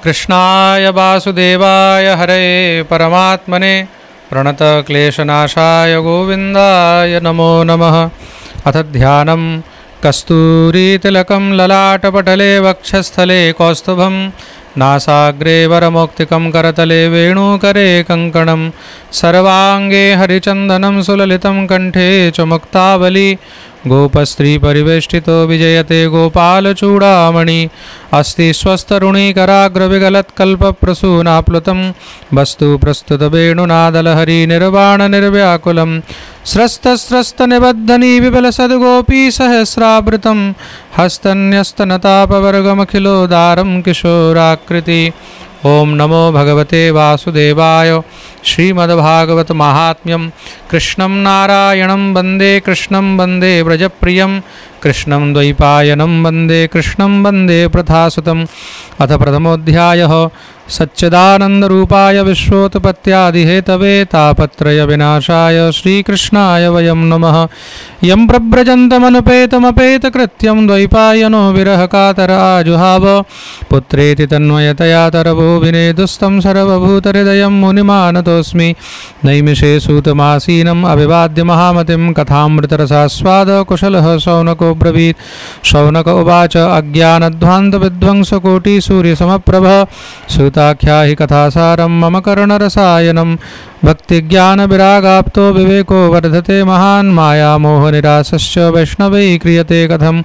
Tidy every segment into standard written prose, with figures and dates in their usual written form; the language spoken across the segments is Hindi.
कृष्णाय वासुदेवाय हरे परमात्मने प्रणतक्लेशनाशाय गोविन्दाय नमो नमः। अथ ध्यानं कस्तूरीतिलकं ललाटपटले वक्षस्थले कौस्तुभं नासाग्रे वरमौक्तिकं करतले वेणुकरे कङ्कणं सर्वाङ्गे हरिचन्दनं सुललितं कण्ठे च मुक्तावली गोपस्त्री परिवेष्टितो विजयते गोपालचूडामणि अस्ति स्वस्तरुणीकराग्रविगलत्कल्पप्रसूनाप्लुतं वस्तु प्रस्तुतवेणुनादलहरी निर्वाणनिर्व्याकुलं स्रस्तस्रस्तनिबद्धनी विपुलसद्गोपी सहस्रावृतं हस्तन्यस्तनतापवर्गमखिलोदारं किशोराकृति। ओम नमो भगवते वासुदेवाय। श्रीमद्भागवत महात्म्यं कृष्णं नारायणं वन्दे कृष्णं वन्दे व्रजप्रियं कृष्णं द्वैपायनं वन्दे कृष्णं वन्दे प्रथासुतम्। अथ प्रथमोऽध्यायः सच्चिदानन्दरूपाय विश्वोत्पत्त्यादिहेतवे तापत्रयविनाशाय श्रीकृष्णाय वयं नमः। यं प्रव्रजन्तमनुपेतमपेतकृत्यं द्वैपायनो विरहकातर आजुहाव पुत्रेति तन्मयतया तरवो विनेदुस्तं सर्वभूतहृदयं मुनिमानतोऽस्मि। नैमिषे सूतमासीनम् अभिवाद्य महामतिं कथामृतरसास्वाद कुशलः शौनको ब्रवीत्। शौनक उवाच अज्ञानध्वान्तविध्वंसकोटिसूर्यसमप्रभ सूताख्या हि कथासारं मम कर्णरसायनं। भक्तिज्ञानविरागाप्तो विवेको वर्धते महान् मायामोहनिरासश्च वैष्णवैः क्रियते कथम्।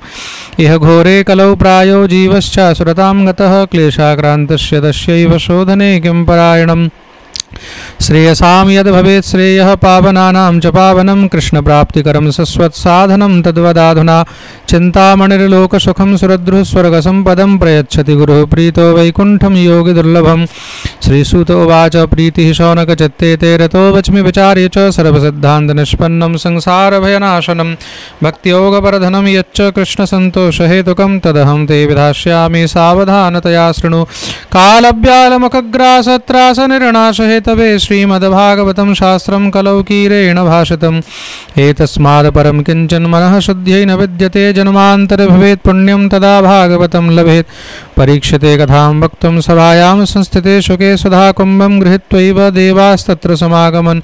इह घोरे कलौ प्रायो जीवश्चासुरतां गतः क्लेशाक्रान्तस्य तस्यैव शोधने किं परायणम्। श्रेयसां यद् भवेत् श्रेयः पावनानां च पावनं कृष्णप्राप्तिकरं सस्वत्साधनं तद्वदाधुना। चिन्तामणिर्लोकसुखं सुरद्रुस्वर्गसम्पदं प्रयच्छति गुरुः प्रीतो वैकुण्ठं योगिदुर्लभं। श्रीसूत उवाच प्रीतिः शौनकचित्ते ते रतो वच्मि विचार्य च सर्वसिद्धान्तनिष्पन्नं संसारभयनाशनं भक्तियोगवर्धनं यच्च कृष्णसन्तोषहेतुकं तदहं ते विधास्यामि सावधानतया शृणु। कालव्यालमुखग्रासत्रासनिर्णाशहेतवे श्रीमद्भागवतं शास्त्रं कलौकीरेण भाषितम्। एतस्मादपरं किञ्चन मनः शुद्ध्यै न विद्यते जन्मान्तरे भवेत् पुण्यं तदा भागवतं लभेत्। परीक्षते कथां वक्तुं सभायां संस्थिते शुके सुधाकुम्भं गृहीत्वैव देवास्तत्र समागमन्।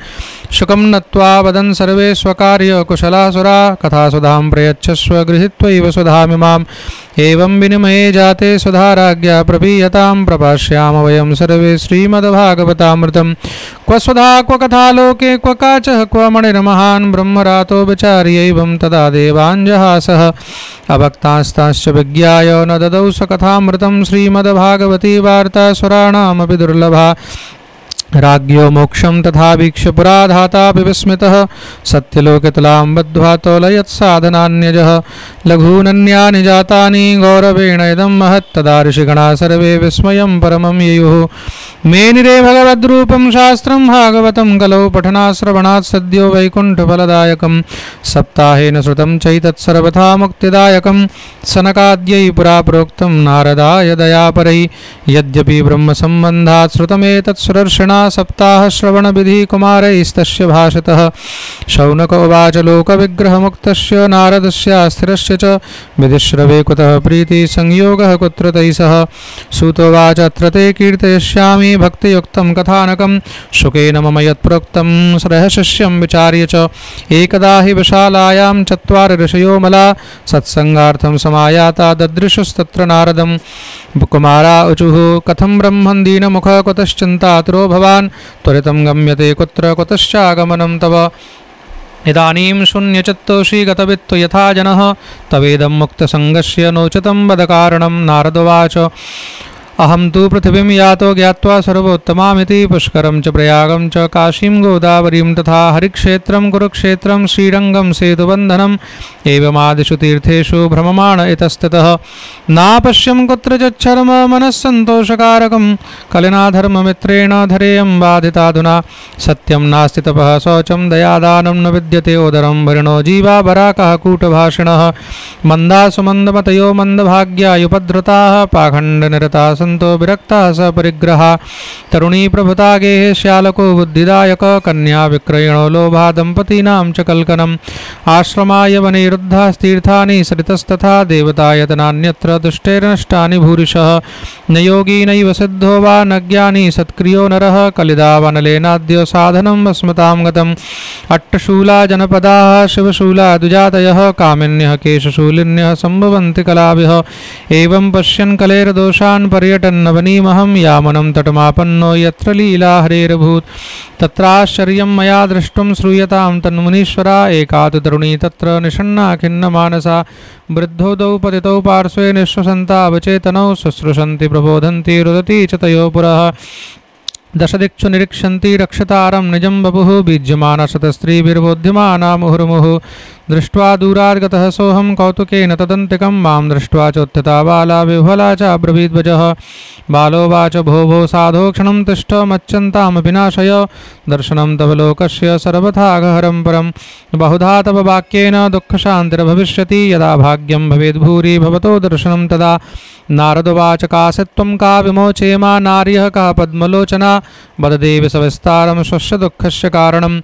शुकं नत्वा वदन् सर्वे स्वकार्यकुशलासुरा कथासुधां प्रयच्छस्व गृहीत्वैव सुधामिमाम्। एवं विनिमये जाते सुधाराज्ञा प्रपीयतां प्रपास्याम वयं सर्वे श्रीमद्भागवतामृतम्। क्व सुधा क्व कथा लोके क्व काचः क्व मणिर्महान् ब्रह्मरातो विचार्यैवं तदा देवाञ्जहासः। अभक्तास्ताश्च विज्ञाय न ददौ स कथामृतं श्रीमद्भागवती वार्ता सुराणामपि दुर्लभा। राज्ञो मोक्षं तथा वीक्ष्य पुरा धातापि विस्मितः सत्यलोकतलां बद्ध्वा तोलयत्साधनान्यजः। लघूनन्यानि जातानि गौरवेण इदं महत् तदा ऋषिगणा सर्वे विस्मयं परमं ययुः। मेनिरे भगवद्रूपं शास्त्रं भागवतं कलौ पठनाश्रवणात् सद्यो वैकुण्ठफलदायकं। सप्ताहेन श्रुतं चैतत् सर्वथा मुक्तिदायकं सनकाद्यै पुरा प्रोक्तं नारदाय दयापरैः। यद्यपि ब्रह्मसम्बन्धात् श्रुतमेतत् सुदर्शना सप्ताह श्रवण विधि कुमारैस्तस्य भाषतः। शौनक उवाच लोकविग्रहमुक्तस्य नारदस्यास्थिरस्य च विधिश्रवे कुतः प्रीति संयोगः कुत्र तैः सह। सूतोवाच अत्र ते कीर्तयिष्यामि भक्तियुक्तं कथानकं शुकेन मम यत्प्रोक्तं रहस्यं विचार्य च। एकदा हि विशालायां चत्वारि ऋषयो मला सत्संगार्थं समायाता ददृशुस्तत्र नारदं। कुमारा ऊचुः कथं ब्रह्मन् दीनमुखः कुतश्चिन्तातुरो भवान् त्वरितं गम्यते कुत्र कुतश्चागमनं तव। इदानीं शून्यचित्तोषि गतवित्तु यथा जनः तवेदं मुक्तसङ्गस्य नोचितं वद कारणं। नारदोवाच अहं तु पृथिवीं यातो ज्ञात्वा सर्वोत्तमामिति पुष्करं च प्रयागं च काशीं गोदावरीं तथा हरिक्षेत्रं कुरुक्षेत्रं श्रीरङ्गं सेतुबन्धनम् एवमादिषु तीर्थेषु भ्रममाण इतस्ततः। नापश्यं कुत्रचिच्छर्म मनस्सन्तोषकारकं कलिनाधर्ममित्रेण धरेयं बाधिताधुना। सत्यं नास्ति तपः शौचं दयादानं न विद्यते ओदरं भरिणो जीवा बराकः कूटभाषिणः। मन्दासु मन्दमतयो मन्दभाग्या उपद्रुताः पाखण्डनिरता सन्तो विरक्ता स परिग्रहा तरुणी प्रभुता गेः श्यालको बुद्धिदायक कन्या विक्रयणो लोभा दम्पतीनां च कल्कनम् आश्रमाय वनिरुद्धास्तीर्थानि सरितस्तथा देवतायतनान्यत्र दुष्टैर्नष्टानि भूरिशः न योगी नैव सिद्धो वा न ज्ञानी सत्क्रियो नरः कलिदावनलेनाद्य साधनं वस्मतां गतम् अट्टशूला जनपदाः शिवशूला दुजातयः कामिन्यः केशशूलिन्यः सम्भवन्ति कलाभिः एवं पश्यन् कलेर्दोषान् पर्यटन्नवनीमहं यामनं तटमापन्नो यत्र लीला हरेरभूत् तत्राश्चर्यं मया द्रष्टुं श्रूयतां तन्मुनीश्वरा एका तु तरुणी तत्र निषण्णा खिन्नमानसा वृद्धौ द्वौ पतितौ पार्श्वे निःश्वसन्तावचेतनौ शुश्रूषन्ति प्रबोधन्ति रुदति च तयो पुरः दशदिक्षु निरीक्षन्ति रक्षतारं निजं बभुः बीज्यमानशतस्त्रीभिर्बोध्यमाना मुहुर्मुहुः दृष्ट्वा दूराद्गतः सोऽहं कौतुकेन तदन्तिकं मां दृष्ट्वा चोत्थिता बाला विह्वला च अब्रवीद्वचः बालोवाच भो भो साधो क्षणं तिष्ठ मच्चन्तामपि नाशय दर्शनं तव लोकस्य सर्वथा गहरं परं बहुधा तव वाक्येन दुःखशान्तिर्भविष्यति यदा भाग्यं भवेद्भूरि भवतो दर्शनं तदा नारदोवाच कासित्वं का विमोचेमा नार्यः का पद्मलोचना वददेवि सविस्तारं स्वस्य दुःखस्य कारणं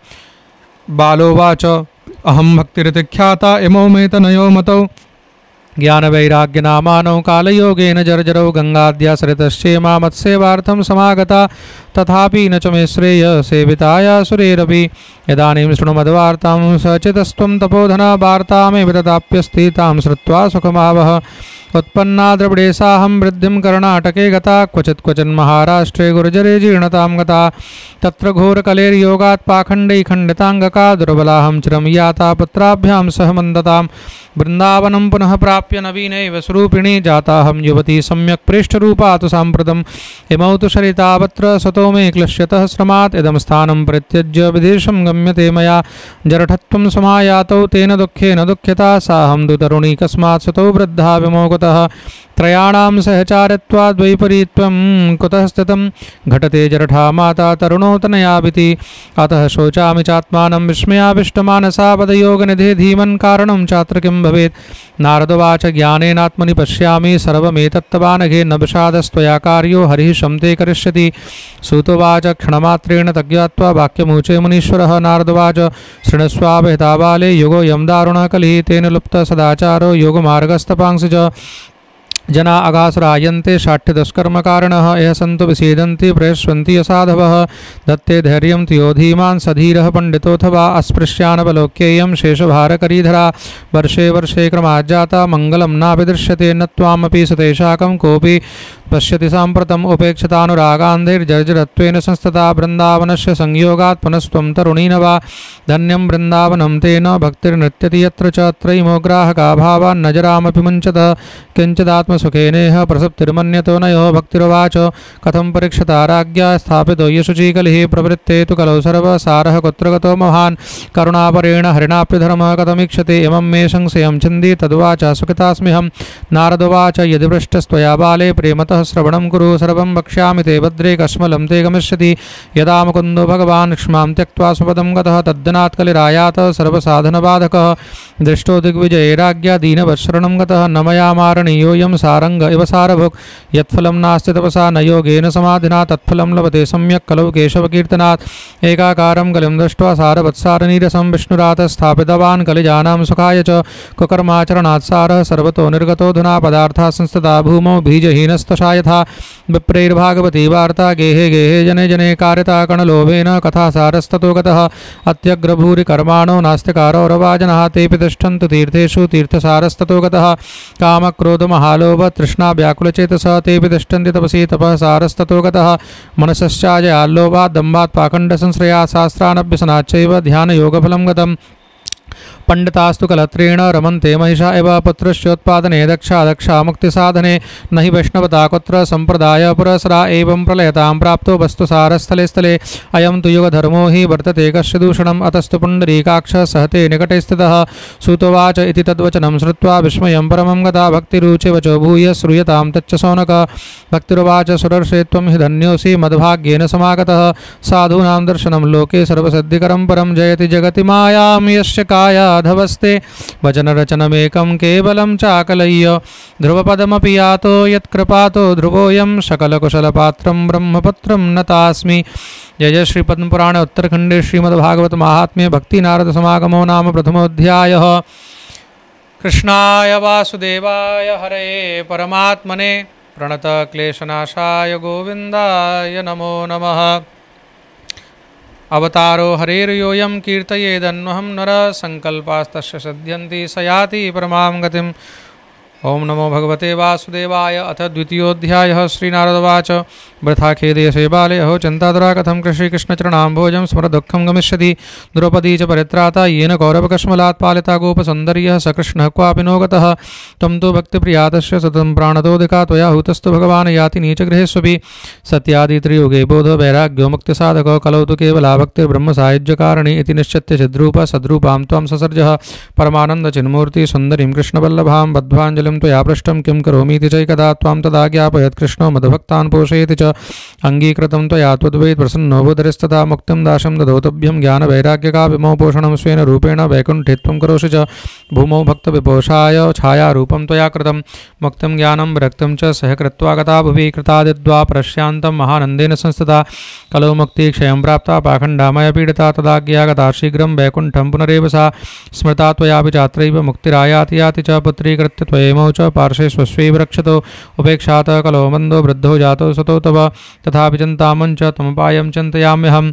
बालोवाच अहं भक्तिरितिख्याता इमौ मे तनयो मतौ ज्ञानवैराग्यनामानौ कालयोगेन जर्जरौ गङ्गाद्यासरितश्चेमा मत्सेवार्थं समागता तथापि न च मे श्रेय सेविताया सुरेरपि इदानीं शृणुमद्वार्तां सचितस्त्वं तपोधना वार्तामेव तदाप्यस्ति तां श्रुत्वा सुखमावह उत्पन्ना द्रविडेशाहं वृद्धिं कर्णाटके गता क्वचित् क्वचिन् महाराष्ट्रे गुर्जरे जीर्णतां गता तत्र घोरकलेर्योगात् पाखण्डै खण्डिताङ्गका दुर्बलाहं चिरं याता पुत्राभ्यां सह मन्दतां वृन्दावनं पुनः प्राप्य नवीनैव स्वरूपिणी जाताहं युवती सम्यक् प्रेष्ठरूपा तु साम्प्रतम् इमौ तु शरितावत्र सतो मे क्लिश्यतः श्रमात् इदं स्थानं परित्यज्य विदेशं गम्यते मया जरठत्वं समायातौ तेन दुःखेन दुःख्यता साहं तु तरुणी कस्मात् सतो वृद्धा विमोगतः त्रयाणां सहचारत्वाद् वैपरीत्यं कुतः स्थितं घटते जरठा माता तरुणोतनयाभिति अतः शोचामि चात्मानं विस्मयाविष्टमानसा पदयोगनिधे धीमन् कारणं चात्र किं भवेत् नारदोवाच ज्ञानेनात्मनि पश्यामि सर्वमेतत्तवानघे न विषादस्त्वया कार्यो हरिः शं ते करिष्यति सूतोवाच क्षणमात्रेण तज्ञात्वा वाक्यमुचे मुनीश्वरः नारदोवाच शृणुष्वाभिहिता बाले युगोऽयं दारुणः कलिः तेन लुप्तः सदाचारो योगमार्गस्तपांसि च जना अगासुरायन्ते शाठ्यदुष्कर्मकारिणः यः सन्तु विसीदन्ति प्रयस्वन्ति यसाधवः दत्ते धैर्यं तियो धीमान् सधीरः पण्डितोऽथवा अस्पृश्यानवलोक्येयं शेषभारकरीधरा वर्षे वर्षे क्रमाज्जाता मङ्गलं नापि दृश्यते न त्वामपि सुतेशाकं कोऽपि पश्यति साम्प्रतम् उपेक्षितानुरागान्धैर्जर्जरत्वेन संस्तता वृन्दावनस्य संयोगात् पुनस्त्वं तरुणी न वा धन्यं वृन्दावनं तेन भक्तिर्नृत्यति यत्र च त्रयीमोग्राहका भावान् न जरामपि मुञ्चतः किञ्चिदात्मसुखेनेह प्रसप्तिर्मन्यतो नयो भक्तिरुवाच कथं परीक्षता राज्ञा स्थापितो यशुचीकलिः प्रवृत्ते तु कलौ सर्वसारः कुत्र गतो महान् करुणापरेण हरिणाप्यधर्मः कथमीक्षते इमं मे संशयं छिन्दी तद्वाच सुखितास्म्यहं नारदोवाच यदि पृष्टस्त्वया बाले प्रेमतः श्रवणं कुरु सर्वं वक्ष्यामि ते भद्रे कश्मलं ते गमिष्यति यदा मुकुन्दो भगवान् क्ष्मां त्यक्त्वा स्वपदं गतः तद्दिनात् कलिरायात सर्वसाधनबाधकः दृष्टो दिग्विजये राज्ञा दीनवत्शरणं गतः न मया मारणीयोऽयं सारङ्ग इव सारभुक् यत्फलं नास्ति तपसा न योगेन समाधिना तत्फलं लभते सम्यक् कलौ केशवकीर्तनात् एकाकारं कलिं दृष्ट्वा सारवत्सारनीरसं विष्णुरात् स्थापितवान् कलिजानां सुखाय च कुकर्माचरणात् सारः सर्वतो निर्गतोऽधुना पदार्थाः संस्थिता भूमौ बीजहीनस्तशा यथा विप्रैर्भागवती वार्ता गेहे गेहे जने जने कार्यता कणलोभेन कथा सारस्ततो गतः अत्यग्रभूरि कर्माणो नास्तिकारो रवाजनः तेऽपि तिष्ठन्तु तीर्थेषु तीर्थसारस्ततो गतः कामक्रोधमहालोभ तृष्णा व्याकुलचेतसः तेऽपि तिष्ठन्ति तपसि तपः सारस्ततो गतः मनसश्चाजयाल्लोभात् दम्भात् पाखण्डसंश्रयात् शास्त्रानभ्यसनाच्चैव ध्यानयोगफलं गतम् पंडितास्तु कलत्रेण रमन्ते महिषा एव पुत्रस्योत्पादने दक्षा दक्षा मुक्तिसाधने न हि वैष्णवता कुत्र संप्रदाय पुरस्सरा एवं प्रलयतां प्राप्तो वस्तु सारस्थले स्थले अयं तु युगधर्मो हि वर्तते कस्य दूषणम् अतस्तु पुण्डरीकाक्षः सहते निकटे स्थितः सूतोवाच इति तद्वचनं श्रुत्वा विस्मयं परमं गता भक्तिरुचिवचो भूय श्रूयतां तच्च शौनक भक्तिरुवाच सुरर्षे त्वं हि धन्योऽसि मद्भाग्येन समागतः साधूनां दर्शनं लोके सर्वसिद्धिकरं परं जयति जगति मायां यस्य काया धवस्ते वचनरचनमेकं केवलं चाकलय्य ध्रुवपदमपि यातो यत्कृपातो ध्रुवोऽयं सकलकुशलपात्रं ब्रह्मपत्रं नतास्मि। जय जय श्री पद्मपुराण उत्तरखंडे श्रीमद्भागवत महात्म्ये भक्ति नारद समागमो नाम प्रथमोऽध्यायः। कृष्णाय वासुदेवाय हरे परमात्मने प्रणत क्लेशनाशाय गोविंदाय नमो नमः। अवतारो हरेर्योऽयं कीर्तयेदन्वहं नर संकल्पास्तस्य सद्यन्ति स याति परमां गतिम्। ओम नमो भगवते वासुदेवाय। अथ द्वितीयोऽध्यायः। श्रीनारदवाच वृथा खेदेशे बाले अहो चिन्तातुरा कथं श्रीकृष्णचरणाम्भोजं स्मरदुःखं गमिष्यति। द्रौपदी च परित्राता येन कौरवकश्मलात् पालिता गोपसुन्दर्यः स कृष्णः क्वापि नो गतः। त्वं तु भक्तिप्रियातस्य सततं प्राणतोदिका त्वया हुतस्तु भगवान् याति नीचगृहेष्वपि। सत्यादित्रियुगे बोधो वैराग्यो मुक्तिसाधको कलौ तु केवला भक्तिर्ब्रह्मसायुज्यकारिणी इति निश्चित्य चिद्रूप सद्रूपां त्वं ससर्जः। परमानन्दचिन्मूर्ति सुन्दरीं कृष्णवल्लभां बद्ध्वाञ्जलिं त्वया पृष्टं किं करोमीति चैकदा त्वां तदा ज्ञापयत् कृष्णो मद्भक्तान् पोषयति च। अंगीकृतं त्वया त्वद्वै प्रसन्नो बुधरिस्तथा मुक्तिं दाशं ददौतभ्यं ज्ञानवैराग्यकाभिमो पोषणं स्वेन रूपेण वैकुण्ठे त्वं करोषि च। भूमौ भक्तविपोषाय छायारूपं त्वया कृतं मुक्तिं ज्ञानं विरक्तिं च सह कृत्वा गता भुवि। कृतादिद्वा परश्यान्तं महानन्देन संस्थिता कलौ मुक्तिक्षयं प्राप्ता पाखण्डामय पीडिता तदाज्ञागता शीघ्रं वैकुण्ठं पुनरेव सा। स्मृता त्वयापि चात्रैव मुक्तिरायाति याति च। पुत्रीकृत्य त्वयेमौ च पार्श्वे स्वस्वैव रक्षतो उपेक्षात कलो मन्दो वृद्धो जातो सतो तव। तथापि चिन्तामं च त्वमुपायं चिन्तयाम्यहम्।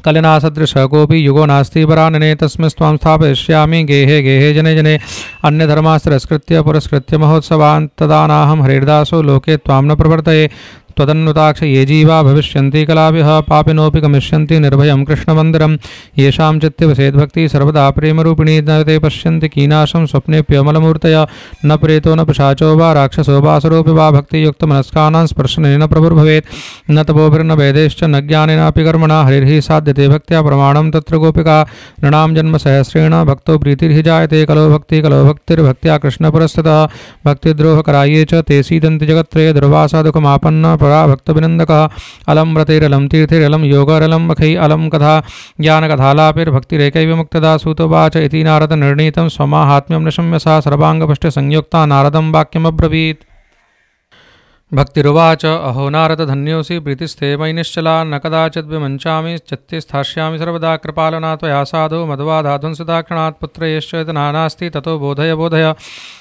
कलिनासदृशः कोऽपि युगो नास्ति परानने तस्मिस्त्वां स्थापयिष्यामि गेहे गेहे जने जने। अन्यधर्मास्तिरस्कृत्य पुरस्कृत्य महोत्सवान् तदा नाहं हरिर्दासो लोके त्वां न प्रवर्तये। त्वदन्नुताक्ष ये जीवा भविष्यन्ति कलाभिः पापिनोऽपि गमिष्यन्ति निर्भयं कृष्णमन्दिरं। येषां चित्ते वसेद्भक्तिः सर्वदा प्रेमरूपिणी न ते पश्यन्ति कीनाशं स्वप्नेऽप्यमलमूर्तया। न प्रेतो न पिशाचो वा राक्षसो वासुरोऽपि वा भक्तियुक्तमनस्कानां स्पर्शनेन प्रभुर्भवेत्। न तपोभिर्न वेदैश्च न ज्ञानेनापि कर्मणा हरिर्हि साध्यते भक्त्या प्रमाणं तत्र गोपिका। नृणां जन्म सहस्रेण भक्तो प्रीतिर्हि जायते कलो भक्तिर्भक्त्या कृष्णपुरस्थितः। भक्तिद्रोहकराये च ते सीदन्ति जगत्त्रये दुर्वासा दुःखमापन्न परा भक्तविनन्दकः। अलम व्रतैरलं तीर्थैरलं योगरलं मखै अलम कथा ज्ञानकथालापिर्भक्तिरेकैव मुक्तदा। सूतोवाच इति नारद निर्णीतं स्वमाहात्म्यं निशम्य सा सर्वाङ्गपुष्टिसंयुक्ता नारदं वाक्यमब्रवीत्। भक्तिरुवाच अहो नारद धन्योऽसि प्रीतिस्थे मयि निश्चला। न कदाचिद् विमञ्चामि चित्ते स्थास्यामि सर्वदा। कृपालना त्वया साधो मध्वाधाध्वंसिताक्षणात् पुत्रयश्च नास्ति ततो बोधय बोधय।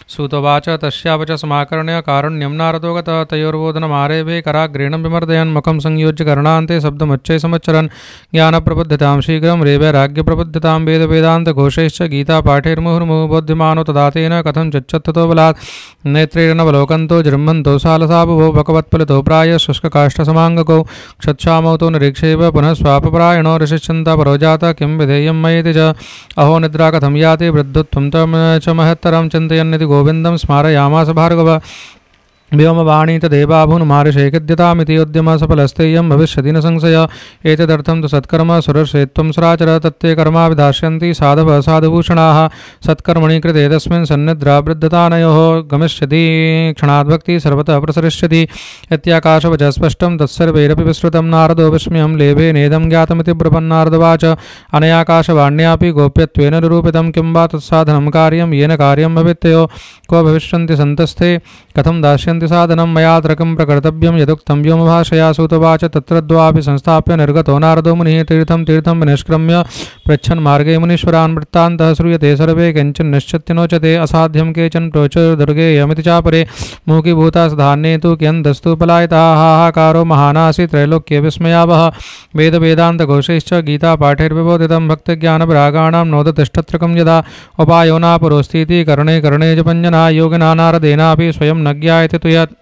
सूतोवाच तस्यावच समाकर्ण्य कारुण्यं नारदो गतः। तयोर्वोदनमारेभे कराग्रेण विमर्दयन् मुखं संयोज्य कर्णान्ते शब्दमुच्चैः समच्चरन्। ज्ञानप्रबुद्धितां शीघ्रं रेवैराग्यप्रबुद्धितां वेदवेदान्तघोषैश्च गीतापाठैर्मुहुर्मुहुः बोध्यमानो तदा तेन कथं चिच्चत्ततो बलात्। नेत्रेणवलोकन्तो जृम्भन्तो सालसा बुभो भगवत्फलितो प्राय शुष्ककाष्ठसमाङ्गकौ। क्षत्क्षामौ तो निरीक्षेव पुनः स्वापपरायणो ऋषिश्चिन्ता परो जातः किं विधेयं मयेति च। अहो निद्रा कथं याति वृद्धत्वं च महत्तरं चिन्तयन्निति गोविन्दं स्मारयामास भार्गव। व्योमवाणी तदेवाभून् महर्षेकिद्यतामिति उद्यम सफलस्तेयं भविष्यति न संशय। एतदर्थं तु सत्कर्म सुरर्षेत्वं सुराचर तत्ते कर्मा विधास्यन्ति साधवः साधुभूषणाः। सत्कर्मणि कृते तस्मिन् सन्निद्रा वृद्धतानयोः गमिष्यति क्षणाद्भक्ति सर्वतः प्रसरिष्यति। इत्याकाशवचः स्पष्टं तत्सर्वैरपि विस्तृतं। नारदो विस्मयं लेभे नेदं ज्ञातमिति ब्रवन्नारदवाच। अनयाकाशवाण्यापि गोप्यत्वेन निरूपितं किं वा तत्साधनं कार्यं येन कार्यं भवेत्तयो। क्व भविष्यन्ति सन्तस्थे कथं दास्यन्ति साधनं मया त्रकं प्रकर्तव्यं यदुक्तं व्योमभाषया। सूतवाच तत्र द्वापि संस्थाप्य निर्गतो नारदो मुनिः तीर्थं विनिष्क्रम्य पृच्छन् मार्गे मुनीश्वरान् वृत्तान्तः श्रूयते सर्वे किञ्चिन् निश्चित्य नोचते। असाध्यं केचन प्रोचुर्दुर्गे यमिति चापरे। मूकीभूता सधान्ये तु कियन्तस्तु पलायिताः। हाहाकारो महानासि त्रैलोक्ये विस्मयावः। वेदवेदान्तघोषैश्च गीतापाठैर्विबोधितं भक्तिज्ञानविरागाणां नोदतिष्ठत्रकं यदा। उपायो नापरोऽस्तीति कर्णे कर्णे जपञ्जना योगिना नारदेनापि स्वयं न ज्ञायते तु यत्।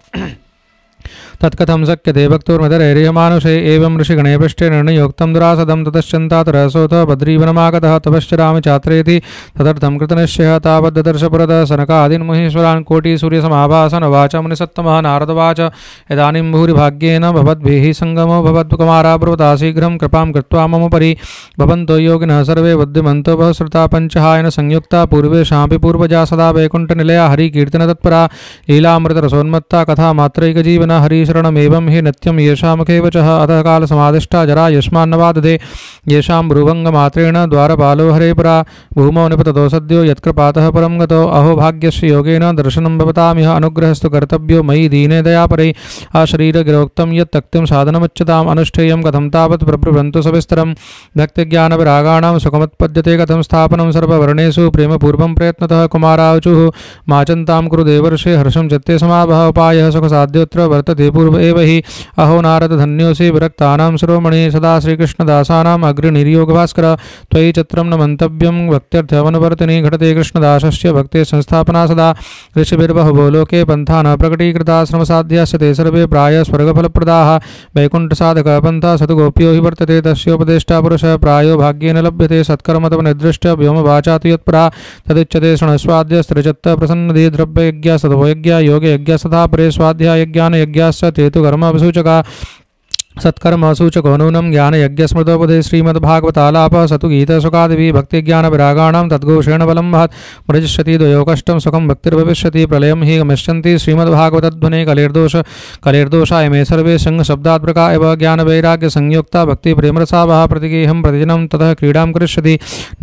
तत्कथं शक्यते भक्तोर्मदरैर्यमानुषे। एवं ऋषिगणे पृष्ठे निर्णयोक्तं दुरासदं ततश्चिन्तातुरसोऽथ बद्रीवनमागतः तपश्चरामि चात्रेति तदर्थं कृतनिश्चयः। तावद्ददर्श पुरतः सनकादीन् मुनीश्वरान् कोटिसूर्यसमाभासन्। उवाच मुनिसत्तमः नारदवाच इदानीं भूरिभाग्येन भवद्भिः सङ्गमो भवद्कुमारा ब्रुवता शीघ्रं कृपां कृत्वा मम उपरि। भवन्तो योगिनः सर्वे बुद्धिमन्तो बहुश्रुता पञ्चहायन संयुक्ता पूर्वेषामपि पूर्वजा सदा वैकुण्ठनिलया हरिकीर्तनतत्परा। लीलामृतरसोन्मत्ता कथा मात्रैकजीवना हरि शरणमेवं हि नित्यं येषां मुखे वचः अतः कालसमादिष्टा जरा यस्मान्नवाददे येषां ब्रुवङ्गमात्रेण द्वारपालो हरे परा भूमौ निपततो सद्यो यत्कृपातः परं गतो अहो भाग्यस्य योगेन दर्शनं भवतामिह अनुग्रहस्तु कर्तव्यो मयि दीने दयापरे आशरीरगिरोक्तं यत् तक्तिं साधनमुच्यताम् अनुष्ठेयं कथं तावत् प्रब्रुवन्तु सविस्तरं भक्तिज्ञानविरागाणां सुखमुत्पद्यते कथं स्थापनं सर्ववर्णेषु प्रेमपूर्वं प्रयत्नतः कुमारावचुः मा चिन्तां कुरु देवर्षे हर्षं चित्ते समावह उपायः सुखसाध्योऽत्र वर्तते पूर्व एव हि अहो नारद धन्योऽसि विरक्तानां शिरोमणि सदा श्रीकृष्णदासानाम् अग्रनिर्योगभास्कर त्वयि चित्रं न मन्तव्यं भक्त्यर्थवनुवर्तिनि घटते कृष्णदासस्य भक्ते संस्थापना सदा ऋषिभिर्बहवो लोके पन्था न प्रकटीकृता श्रमसाध्यास्य ते सर्वे प्राय स्वर्गफलप्रदाः वैकुण्ठसाधकः पन्था सतुगोप्यो हि वर्तते तस्योपदेष्टा पुरुषः प्रायो भाग्येन लभ्यते सत्कर्म तव निर्दृष्ट व्योमवाचा तु यत्परा तदिच्यते शृणस्वाद्य स्त्रिचत्त प्रसन्नदि द्रव्ययज्ञ सदभोयज्ञ योगयज्ञ सदा परे स्वाध्यायज्ञानयज्ञाश्च ते तु कर्मविसूचका सत्कर्मसूचको नूनं ज्ञानयज्ञस्मृतोपदे श्रीमद्भागवतालापः सतु गीतसुखादिभिः भक्तिज्ञानविरागाणां तद्घोषेण बलं महत् मृजिष्यति द्वयोकष्टं सुखं भक्तिर्भविष्यति प्रलयं हि गमिष्यन्ति श्रीमद्भागवतध्वने कलेर्दोषाय मे सर्वे शब्दात्मका एव ज्ञानवैराग्यसंयुक्ता भक्तिप्रेमरसावः प्रतिगेहं प्रतिदिनं ततः क्रीडां करिष्यति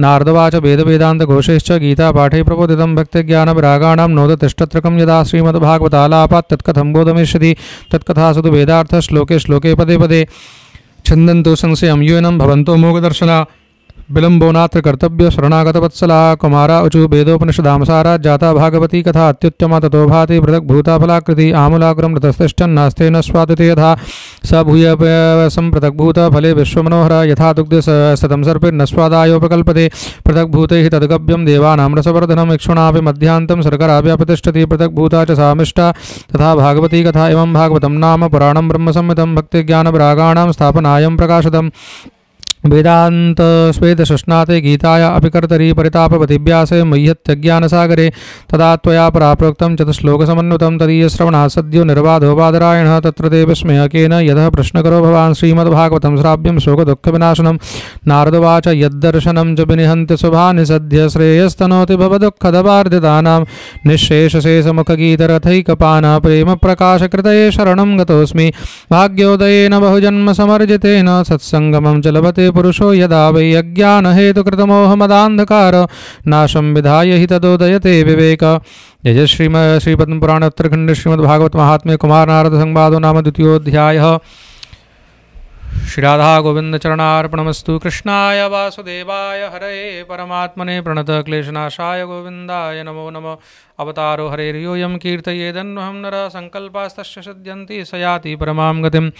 नारदवाच वेदवेदान्तघोषैश्च गीतापाठे प्रबोधितं भक्तिज्ञानविरागाणां नोदतिष्ठत्रकं यदा श्रीमद्भागवतालापात् तत्कथं बोधमिष्यति तत्कथासु तु वेदार्थः श्लोके श्लोके पदे पदे छन्दन्तु संशयं यूनं भवन्तो मोगदर्शना विलम्बो नात्र कर्तव्य शरणागतवत्सला कुमारा ऊचु वेदोपनिषदामसारा जाता भागवती कथा अत्युत्तमा ततो भाति पृथक् भूताफलाकृति आमूलाग्रं रतस्तिष्ठन्नास्ते न स्वादिते यथा स भूय पृथक् भूत फले विश्वमनोहर यथा दुग्धे सतं सर्पिर्न स्वादायोपकल्पते पृथक् भूतैः तद्गव्यं देवानां रसवर्धनम् इक्षुणापि मध्यान्तं सर्कराव्यापतिष्ठति पृथक् भूता च सामिष्टा तथा भागवती कथा एवं भागवतं नाम पुराणं ब्रह्मसंहितं भक्तिज्ञानविरागाणां स्थापनायं प्रकाशितम् वेदांत स्वेद शुष्णाते गीताया अपिकर्तरी परितापवति व्यासे मह्यत्यज्ञानसागरे तदा त्वया पराप्रोक्तं चतुश्लोकसमन्वितं तदीयश्रवणात् सद्यो निर्बाधो बादरायणः तत्र ते विस्मयकेन यतः प्रश्नकरो भवान् श्रीमद्भागवतं श्राव्यं शोकदुःखविनाशनं नारदवाच यद्दर्शनं च विनिहन्ति शुभानि सद्य श्रेयस्तनोति भवदुःखदवार्धितानां निःशेषशेषमुखगीतरथैकपानः प्रेमप्रकाशकृतये शरणं गतोऽस्मि भाग्योदयेन बहुजन्म समर्जितेन सत्सङ्गमं च लभते पुरुषो यदा वै अज्ञानहेतुकृतमोहमदान्धकार नाशं विधाय हि तदोदयते विवेक। जय श्रीपद्मपुराण उत्तरखंड श्रीमद्भागवत महात्म्य कुमार नारद संवादो नाम द्वितीयोऽध्यायः। श्री राधा गोविंद चरणार्पणमस्तु। कृष्णाय वासुदेवाय हरये परमात्मने प्रणत क्लेशनाशाय गोविंदाय नमो नमः। अवतारो हरेर्योऽयं कीर्तयेदन्वहं नरः संकल्पास्तस्य सिद्ध्यन्ति स याति परमां गतिम्।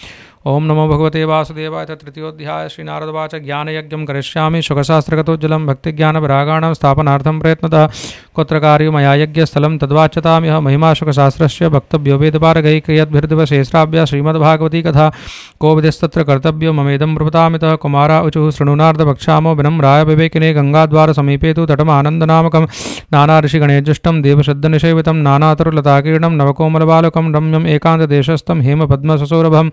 ओं नमो भगवते वासुदेवाय। तृतीयोऽध्याय। श्रीनारदवाच ज्ञानयज्ञं करिष्यामि शुकशास्त्रगतोज्ज्वलं भक्तिज्ञानविरागाणां स्थापनार्थं प्रयत्नतः कुत्र कार्यो मया यज्ञस्थलं तद्वाच्यतामिह महिमा शुकशास्त्रस्य वक्तव्यो वेदपारगैः क्रियद्भिर्दिवसे श्राव्या श्रीमद्भागवती कथा को विधिस्तत्र कर्तव्यो ममेदं ब्रुवतामितः। कुमारा ऊचुः शृणु नारद भक्षामो विनम्राय विवेकिने गंगाद्वारसमीपे तु तटमानन्दनामकं नाना ऋषिगणैर्जुष्टं देवशब्दनिषेवितं नानातरुलताकीर्णं नवकोमलबालकं रम्यम् एकान्तदेशस्थं हेमपद्मससौरभम्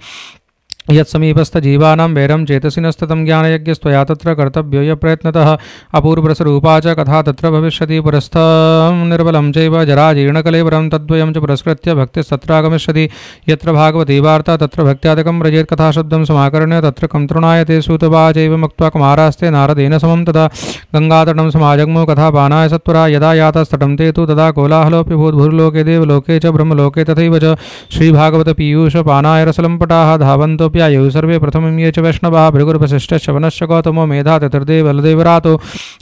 यत्समीपस्थजीवानां वैरं चेतसि न स्थितं ज्ञानयज्ञस्त्वया तत्र कर्तव्यो य प्रयत्नतः। अपूर्वरसरूपा च कथा तत्र भविष्यति पुरस्थं निर्बलं चैव जराजीर्णकलेवरं तद्वयं च पुरस्कृत्य भक्तिस्तत्रागमिष्यति। यत्र भागवती वार्ता तत्र भक्त्यादिकं व्रजेत् कथाशब्दं समाकर्ण्य तत्र कं तृणायते सूतवाचैव मुक्त्वा कुमारास्ते नारदेन समं तदा गङ्गातटं समाजग्मो कथापानाय सत्वरा यदा यातस्तटं ते तु तदा कोलाहलोऽपि भूद्भुर्लोके देवलोके च ब्रह्मलोके तथैव च श्रीभागवतपीयूषपानाय रसलम्पटाः धावन्तो प्यायु सर्वे प्रथमं ये च वैष्णवाः भृगुर्वसिष्ठश्च वनश्च गौतमो मेधा ततिर्देव बलदेवरातो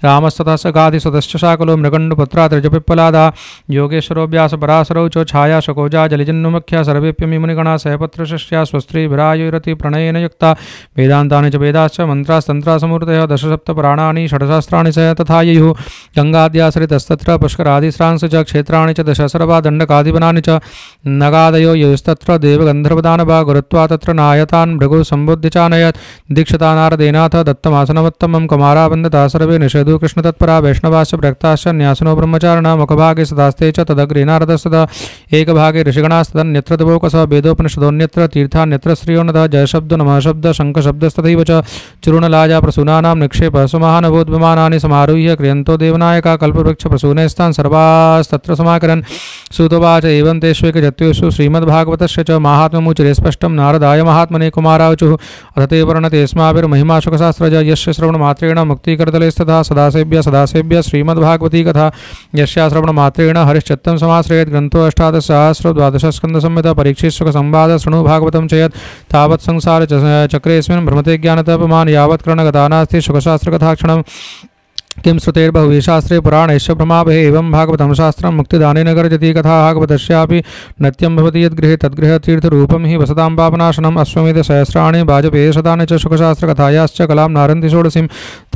रामस्ततः सगादिसुतश्च शाकुलो मृगण्डपुत्रात्रिजपिप्पलादा योगेश्वरो व्यासपराशरौ च छाया शकोजा जलिजन्नुमुख्या सर्वेप्यमि मुनिगणा सहपत्रशिष्या स्वस्त्रीभिरायुरति प्रणयेन युक्ता वेदान्तानि च वेदाश्च मन्त्रास्तन्त्रासमूर्तयः दशसप्तपुराणानि षट्सहस्राणि च तथा ययुः गङ्गाद्याश्रितस्तत्र पुष्करादिस्रांसि च क्षेत्राणि च दशसर्वा दण्डकादिवनानि च नगादयो ययुस्तत्र देवगन्धर्वदानवा गुरुत्वा तत्र नायता तान् भृगु सम्बुद्ध्य चानयत् दीक्षता नारदेनाथ दत्तमासनवत्तमं कुमारावन्दता सर्वे निषेधु कृष्णतत्परा वैष्णवाश्च प्रक्ताश्च न्यासिनो ब्रह्मचारिणा मुखभागे सदास्ते च तदग्रे नारदस्तदा एकभागे ऋषिगणास्तदन्यत्र तवोकस वेदोपनिषदोऽन्यत्र तीर्थान्यत्र श्रियोन्नतः जयशब्दो नमः शब्द शङ्खशब्दस्तथैव च चूर्णलाजा प्रसूनानां निक्षेपः सुमहानभूतविमानानि समारुह्य क्रियन्तो देवनायका कल्पवृक्ष प्रसूनैस्तान् सर्वास्तत्र समाकरन् सूतोवाच एवं तेष्वेकजत्वेषु श्रीमद्भागवतस्य च माहात्म्यमुच्यते स्पष्टं नारदाय महात्मने कुमारावचुः अथ ते वर्णते स्माभिर्महिमा शुकशास्त्रज यस्य श्रवणमात्रेण मुक्तिकरतलेस्तथा सदासेभ्य श्रीमद्भागवती कथा यस्या श्रवणमात्रेण हरिश्चत्तं समाश्रयेत् ग्रन्थो अष्टादशसहस्रद्वादशस्कन्धसंहिता परीक्षितसुखसंवादः शृणु भागवतं च यत् तावत् संसार चक्रेऽस्मिन् भ्रमते ज्ञानतपमान् यावत् करणगता नास्ति शुकशास्त्रकथाक्षणम् किं श्रुतेर्बहुशास्त्रे पुराणैश्च भ्रमावहे एवं भागवतं शास्त्रं मुक्तिदानेन गर्जति कथा भागवतस्यापि नत्यं भवति यद्गृहे तद्गृह तीर्थरूपं हि वसतां पापनाशनम् अश्वमेध सहस्राणि वाजपेय शतानि च शुकशास्त्रकथायाश्च कलां नारन्ति षोडशीं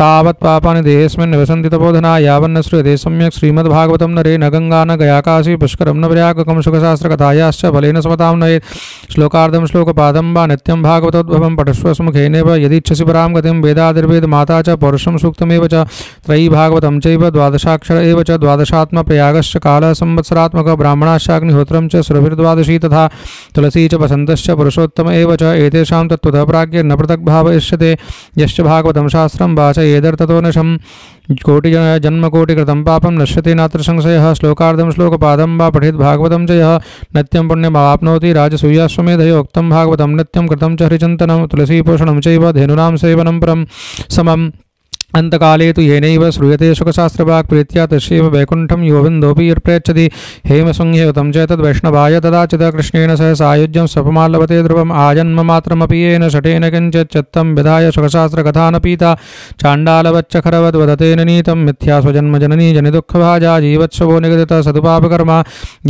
तावत् पापानि देहेऽस्मिन् निवसन्ति तपोधना यावन्न श्रूयते सम्यक् श्रीमद्भागवतं नरे न गङ्गा न गया काशी पुष्करं न प्रयागकं शुकशास्त्रकथायाश्च फलेन स्वतां नयेत् श्लोकार्धं श्लोकपादं वा नित्यं भागवतोद्भवं पठस्व सुमुखेनैव यदीच्छसि परां गतिं वेदादिर्वेद माता च पौरुषं सूक्तमेव च त्रयी भागवतं चैव द्वादशाक्षर एव च द्वादशात्मा प्रयागश्च कालः संवत्सरात्मक ब्राह्मणाश्चाग्निहोत्रं च सुरभिर्द्वादशी तथा तुलसी च वसन्तश्च पुरुषोत्तम एव च एतेषां तत्त्वतः प्राज्ञर्न पृथग्भाव इष्यते यश्च भागवतं शास्त्रं वाचयेदर्थतो नशं जन्मकोटिकृतं पापं नश्यते नात्र संशयः श्लोकार्धं श्लोकपादं वा पठेत् भागवतं च यः नित्यं पुण्यमाप्नोति राजसूयाश्वमेधयोक्तं भागवतं नित्यं कृतं च हरिचिन्तनं तुलसीपोषणं चैव धेनूनां सेवनं परं समम् अंतकाले तु येनैव श्रूयते शुकशास्त्रवाक् प्रीत्या तस्यैव वैकुण्ठं यो विन्दोऽपि यत्प्रयच्छति हेमसंह्यवतं च तद्वैष्णवाय तदाचित कृष्णेन सह सायुज्यं स्वपमाल्लवते ध्रुवम् आजन्ममात्रमपि येन शठेन किञ्चित् चित्तं विधाय शुकशास्त्रकथा न पीता चाण्डालवच्चखरवद् वदतेन नीतं मिथ्या स्वजन्मजननी जनिदुःखभाजा जीवत्सवो निगदितः सदुपापकर्मा